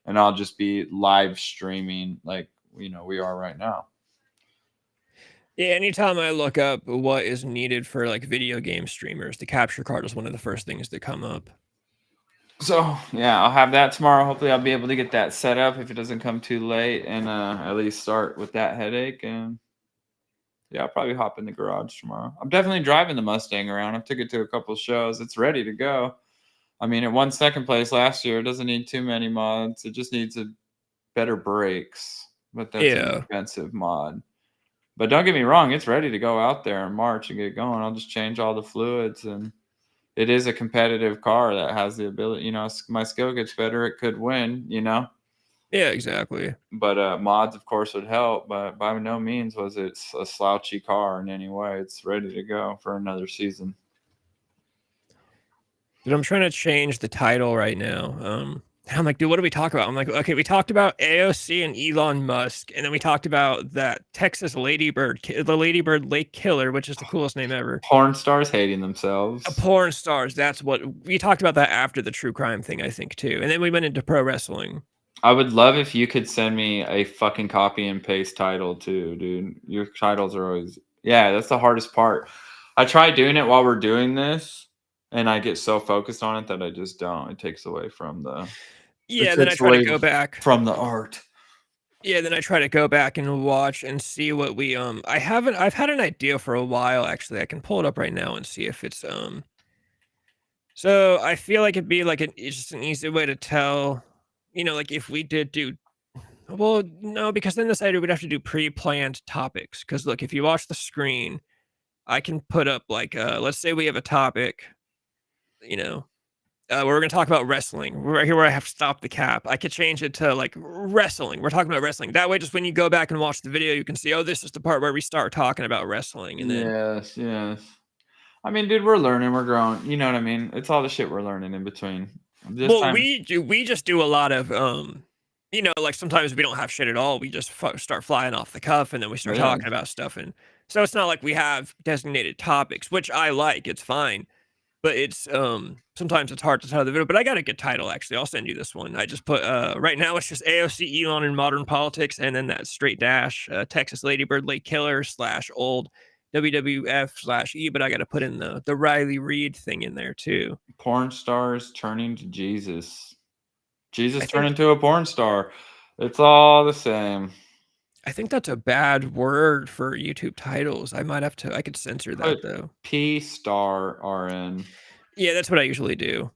and I'll just be live streaming like we are right now. Yeah, anytime I look up what is needed for like video game streamers, the capture card is one of the first things that come up. So yeah, I'll have that tomorrow. Hopefully I'll be able to get that set up if it doesn't come too late, and at least start with that headache. And yeah, I'll probably hop in the garage tomorrow. I'm definitely driving the Mustang around. I took it to a couple shows. It's ready to go. I mean, it won second place last year. It doesn't need too many mods. It just needs better brakes, but that's an expensive mod. But don't get me wrong, it's ready to go out there in March and get going. I'll just change all the fluids, and it is a competitive car that has the ability, my skill gets better, it could win, Yeah, exactly. But mods, of course, would help, but by no means was it a slouchy car in any way. It's ready to go for another season. Dude, I'm trying to change the title right now. I'm like, dude, what do we talk about? I'm like, okay, we talked about AOC and Elon Musk, and then we talked about that Texas Ladybird, the Ladybird Lake Killer, which is the coolest name ever. Porn stars hating themselves. Porn stars. That's what we talked about that after the true crime thing, I think, too. And then we went into pro wrestling. I would love if you could send me a fucking copy and paste title too, dude. Your titles are always Yeah, that's the hardest part. I try doing it while we're doing this, and I get so focused on it that I just don't. It takes away from the. It Yeah, then I takes try to away go back. from the art. Yeah, then I try to go back and watch and see what we I've had an idea for a while actually. I can pull it up right now and see if it's so I feel like it'd be like it's just an easy way to tell, like if we did do well, no, because then this idea we'd have to do pre-planned topics. Because look, if you watch the screen, I can put up like let's say we have a topic, you know, where we're gonna talk about wrestling. Right here where I have stopped the cap. I could change it to like wrestling. We're talking about wrestling. That way, just when you go back and watch the video, you can see, oh, this is the part where we start talking about wrestling. And then Yes. I mean, dude, we're learning, we're growing. You know what I mean? It's all the shit we're learning in between. This time, we just do a lot of like sometimes we don't have shit at all. We just start flying off the cuff and then we start yeah. talking about stuff. And so it's not like we have designated topics, which I like. It's fine. But it's sometimes it's hard to tell the video. But I got a good title actually. I'll send you this one. I just put right now it's just AOC Elon in modern politics, and then that straight dash Texas Ladybird Lake Killer / old WWF / E. But I got to put in the Riley Reid thing in there too. Porn stars turning to Jesus. Jesus I turned think- into a porn star. It's all the same. I think that's a bad word for YouTube titles. I might have to. I could censor that though. P star RN. Yeah, that's what I usually do.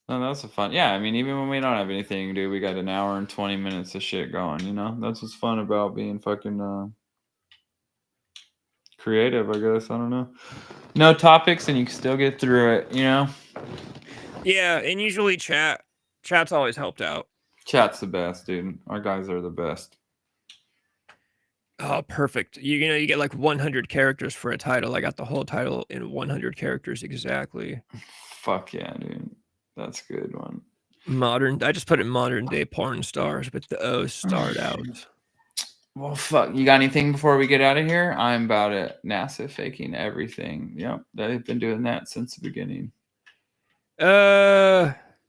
No, that's a fun. Yeah, I mean, even when we don't have anything, dude, we got an hour and 20 minutes of shit going. You know, that's what's fun about being fucking creative. I guess I don't know. No topics, and you can still get through it. You know. Yeah, and usually chat's always helped out. Chat's the best, dude. Our guys are the best. Oh, perfect. You get like 100 characters for a title. I got the whole title in 100 characters exactly. Fuck yeah, dude. That's a good one. I just put it modern day porn stars, but the O starred out. Well, fuck. You got anything before we get out of here? I'm about it. NASA faking everything. Yep. They've been doing that since the beginning.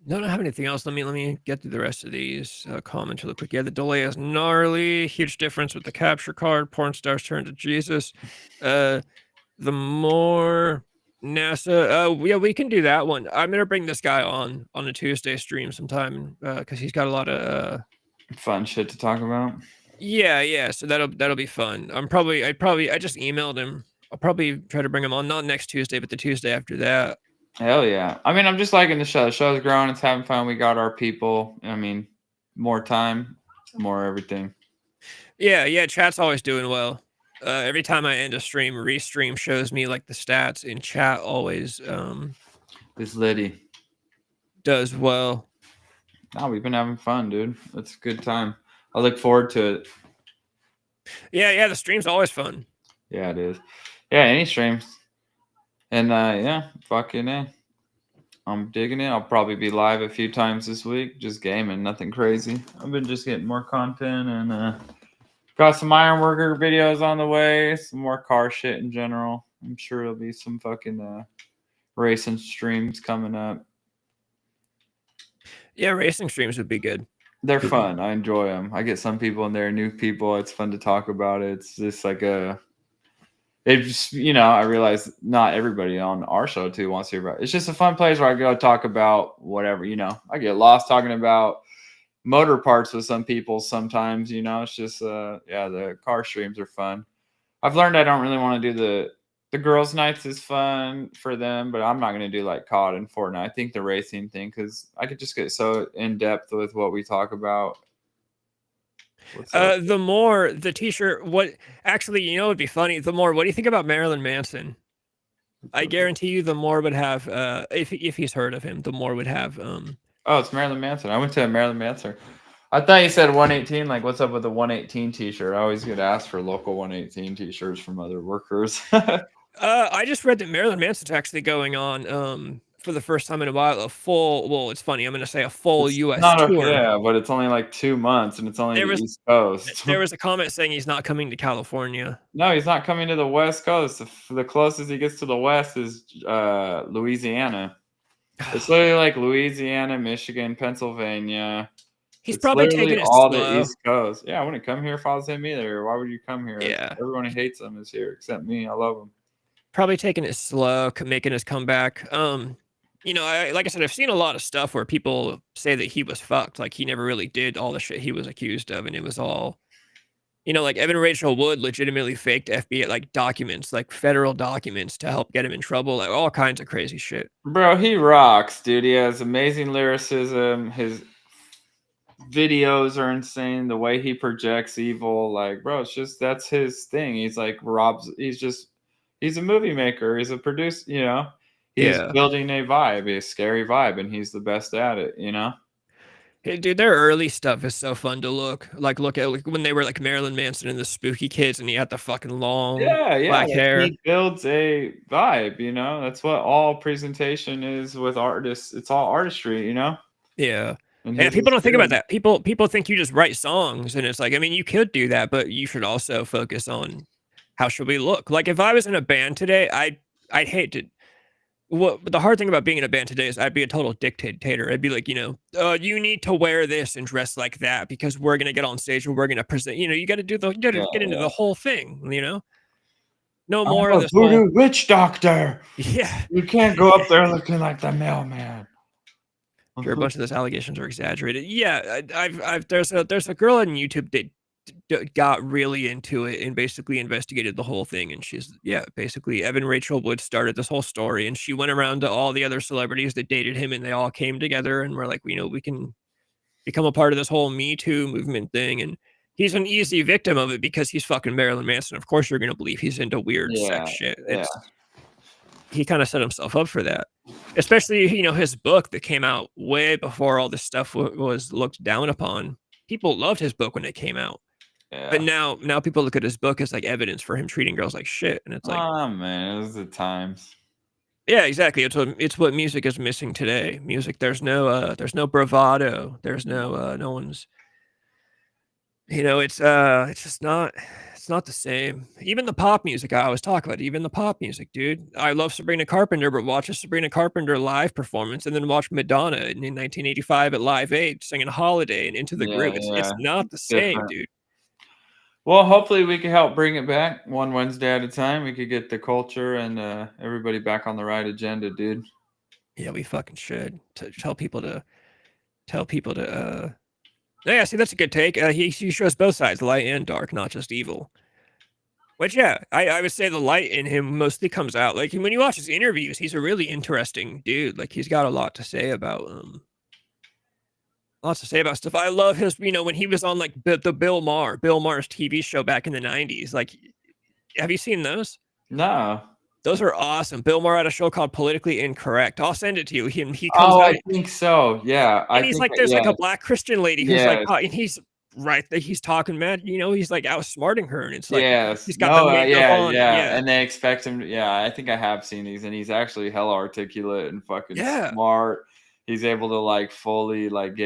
No, I don't have anything else. Let me get through the rest of these comments really quick. Yeah, the delay is gnarly. Huge difference with the capture card. Porn stars turn to Jesus. The more NASA. Yeah, we can do that one. I'm gonna bring this guy on a Tuesday stream sometime because he's got a lot of fun shit to talk about. Yeah. So that'll be fun. I just emailed him. I'll probably try to bring him on not next Tuesday, but the Tuesday after that. Hell yeah. I mean, I'm just liking the show. The show's growing. It's having fun. We got our people. I mean, more time, more everything. Yeah. Chat's always doing well. Every time I end a stream, Restream shows me like the stats, and chat always This lady does well. No, we've been having fun, dude. It's a good time. I look forward to it. Yeah. The stream's always fun. Yeah, it is. Yeah, any streams. And yeah, fucking yeah. I'm digging it. I'll probably be live a few times this week, just gaming, nothing crazy. I've been just getting more content and got some Ironworker videos on the way, some more car shit in general. I'm sure there'll be some fucking racing streams coming up. Yeah, racing streams would be good. They're fun. I enjoy them. I get some people in there, new people. It's fun to talk about it. It's just like I realize not everybody on our show too wants to hear about it. It's just a fun place where I go talk about whatever, I get lost talking about motor parts with some people sometimes, it's just, the car streams are fun. I've learned I don't really want to do the girls' nights is fun for them, but I'm not going to do like COD and Fortnite. I think the racing thing, because I could just get so in depth with what we talk about. The more the t-shirt, what would be funny? The more, what do you think about Marilyn Manson? I guarantee you the more would have, if he's heard of him, the more would have. Oh, it's Marilyn Manson. I went to a Marilyn Manson. I thought you said 118. Like, what's up with the 118 t-shirt? I always get asked for local 118 t-shirts from other workers. I just read that Marilyn Manson's actually going on for the first time in a while a full. Well, it's funny. I'm going to say a full U.S. tour. Yeah, but it's only like 2 months, and it's only the East Coast. There was a comment saying he's not coming to California. No, he's not coming to the West Coast. The closest he gets to the West is Louisiana. It's literally like Louisiana, Michigan, Pennsylvania, He's It's probably literally taking it all the slow. East Coast. Yeah, I wouldn't come here if I was him either. Why would you come here? Yeah. Everyone who hates him is here except me. I love him. Probably taking it slow, making his comeback. Like I said, I've seen a lot of stuff where people say that he was fucked, like he never really did all the shit he was accused of, and it was all, like Evan Rachel Wood legitimately faked FBI like documents, like federal documents, to help get him in trouble, like all kinds of crazy shit. Bro, he rocks, dude. He has amazing lyricism. His videos are insane. The way he projects evil, like, bro, it's just that's his thing. He's like he's a movie maker. He's a producer. He's Yeah. building a vibe, a scary vibe, and he's the best at it. Hey, dude, their early stuff is so fun to look. Like, look at when they were like Marilyn Manson and the Spooky Kids, and he had the fucking long Yeah, black like hair. he builds a vibe. That's what all presentation is with artists. It's all artistry. Yeah. And And his people is don't think about good. that. People think you just write songs, and it's like, I mean, you could do that, but you should also focus on how should we look. Like, if I was in a band today, I'd hate to. What the hard thing about being in a band today is I'd be a total dictator. I'd be like, you need to wear this and dress like that because we're gonna get on stage and we're gonna present. You got to you got to Yeah, get into yeah. the whole thing. No I'm more a of this whole. voodoo witch doctor. Yeah. You can't go up there looking like the mailman. Sure, a bunch of those allegations are exaggerated. Yeah, there's a girl on YouTube that got really into it and basically investigated the whole thing, and basically Evan Rachel Wood started this whole story, and she went around to all the other celebrities that dated him, and they all came together and were like, we can become a part of this whole Me Too movement thing, and he's an easy victim of it because he's fucking Marilyn Manson. Of course you're gonna believe he's into weird Yeah, sex shit. yeah. He kind of set himself up for that. Especially, his book that came out way before all this stuff was looked down upon. People loved his book when it came out. But Yeah. now people look at his book as like evidence for him treating girls like shit. And it's like, Oh man, those are the times. yeah, exactly. It's what music is missing today. Music, there's no bravado. There's no one's, it's just it's not the same. Even the pop music I always talk about, even the pop music, dude. I love Sabrina Carpenter, but watch a Sabrina Carpenter live performance and then watch Madonna in 1985 at Live Aid singing Holiday and Into the Yeah, Groove. It's yeah. not the same, Different. dude. Well, hopefully we can help bring it back one Wednesday at a time. We could get the culture and everybody back on the right agenda, dude. Yeah, we fucking should. Tell people to yeah, see, that's a good take. He shows both sides, light and dark, not just evil. Which, yeah, I would say the light in him mostly comes out. Like, when you watch his interviews, he's a really interesting dude. Like, he's got a lot to say about stuff. I love his, when he was on like the Bill Maher's TV show back in the 90s. Like, have you seen those? No. Those are awesome. Bill Maher had a show called Politically Incorrect. I'll send it to you. He comes Oh, out. I think so. Yeah. And he's like, there's like a black Christian lady who's like, Yes. and he's right there. He's talking mad, he's like outsmarting her. And it's like, Yes. he's got the makeup on. Yeah. And they expect him. Yeah. I think I have seen these, and he's actually hella articulate and fucking smart. He's able to like fully like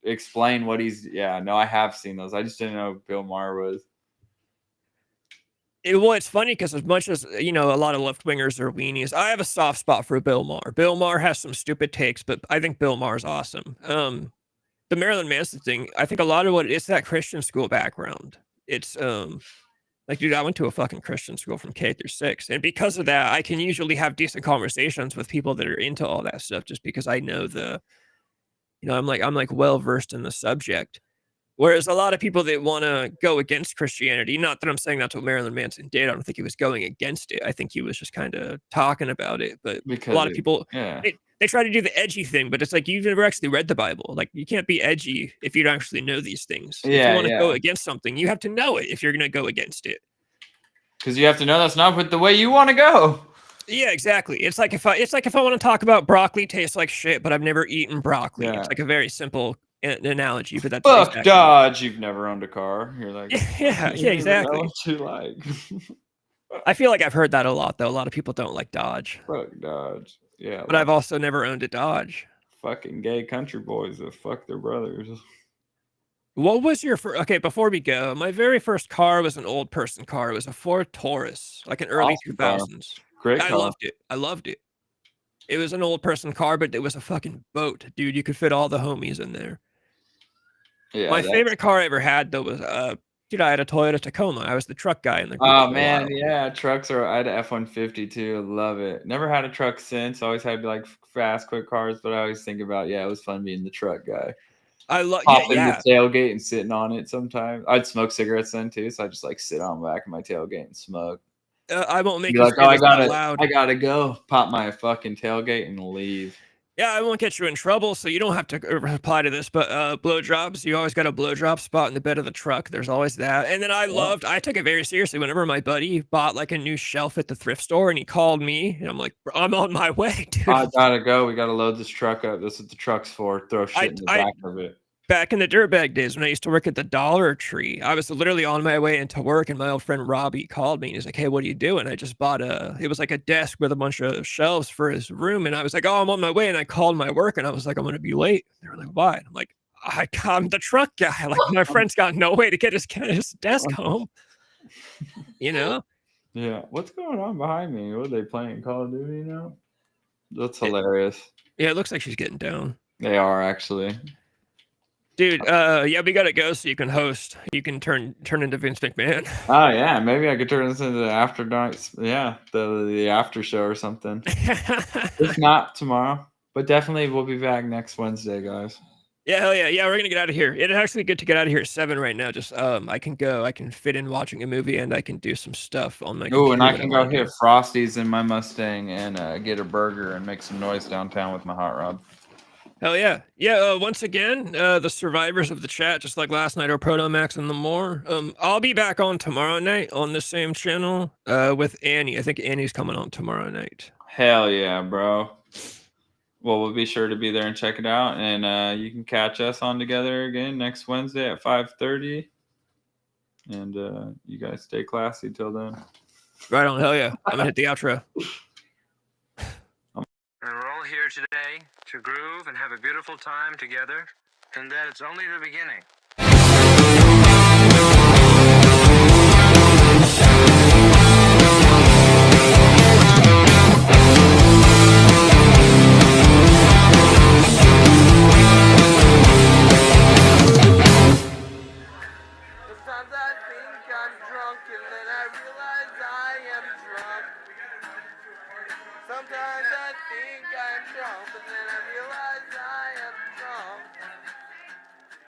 explain what he's. Yeah. No, I have seen those. I just didn't know who Bill Maher was. It's funny because as much as, a lot of left-wingers are weenies, I have a soft spot for Bill Maher. Bill Maher has some stupid takes, but I think Bill Maher's awesome. The Marilyn Manson thing, I think a lot of it's that Christian school background. It's, like, dude, I went to a fucking Christian school from K through 6. And because of that, I can usually have decent conversations with people that are into all that stuff just because I know I'm like well-versed in the subject. Whereas a lot of people that want to go against Christianity, not that I'm saying that's what Marilyn Manson did. I don't think he was going against it. I think he was just kind of talking about it. But a lot of people, they try to do the edgy thing, but it's like, you've never actually read the Bible. Like, you can't be edgy if you don't actually know these things. If you want to go against something, you have to know it if you're going to go against it. Because you have to know that's not with the way you want to go. Yeah, exactly. It's like if I want to talk about broccoli tastes like shit, but I've never eaten broccoli. Yeah. It's like a very simple analogy, but that's Fuck exactly. Dodge. You've never owned a car. You're like, yeah, exactly. What you like? I feel like I've heard that a lot, though. A lot of people don't like Dodge. Fuck Dodge. Yeah. But I've also never owned a Dodge. Fucking gay country boys that fuck their brothers. What was your first? Okay, before we go, my very first car was an old person car. It was a Ford Taurus, like an early 2000s. Great I car. loved it. It was an old person car, but it was a fucking boat, dude. You could fit all the homies in there. Yeah. My favorite car I ever had though was dude, I had a Toyota Tacoma. I was the truck guy in the group. Oh for a man, while. yeah, trucks are. I had a F-150 too. Love it. Never had a truck since. Always had like fast, quick cars, but I always think about it was fun being the truck guy. I love Hop in yeah. the tailgate and sitting on it sometimes. I'd smoke cigarettes then too, so I just like sit on the back of my tailgate and smoke. I won't make Be you like, say oh, this out loud. I gotta go. Pop my fucking tailgate and leave. Yeah, I won't get you in trouble, so you don't have to reply to this. But blowjobs, you always got a blowjob spot in the bed of the truck. There's always that. And then I took it very seriously. Whenever my buddy bought like a new shelf at the thrift store, and he called me, and I'm like, I'm on my way, dude. I gotta go. We gotta load this truck up. This is what the truck's for. Throw shit in the back of it. Back in the dirtbag days when I used to work at the Dollar Tree, I was literally on my way into work, and my old friend Robbie called me and he's like, "Hey, what are you doing?" I just bought it was like a desk with a bunch of shelves for his room, and I was like, "Oh, I'm on my way," and I called my work, and I was like, "I'm gonna be late." They were like, "Why?" And I'm like, I'm the truck guy. Like my friend's got no way to get his desk home. You know? Yeah. What's going on behind me? What are they playing? Call of Duty now? That's hilarious. Yeah, it looks like she's getting down. They are actually. Dude, yeah, we gotta go so you can host. You can turn into Vince McMahon. Oh yeah, maybe I could turn this into the after nights. Yeah, the after show or something. If not tomorrow, but definitely we'll be back next Wednesday, guys. Yeah, hell yeah, yeah. We're gonna get out of here. It's actually good to get out of here at 7 right now. Just I can go. I can fit in watching a movie, and I can do some stuff on my. Oh, and I computer can that go wanna hit Frosties in my Mustang and get a burger and make some noise downtown with my hot rod. Hell yeah. Yeah, once again, the survivors of the chat, just like last night, are Protomax and the more. I'll be back on tomorrow night on the same channel with Annie. I think Annie's coming on tomorrow night. Hell yeah, bro. Well, we'll be sure to be there and check it out. And you can catch us on together again next Wednesday at 5:30. And you guys stay classy till then. Right on. Hell yeah. I'm going to hit the outro. And we're all here today to groove and have a beautiful time together, and that it's only the beginning. Sometimes I think I'm drunk, and then I realize I am drunk. Sometimes I think I'm drunk, but then I realize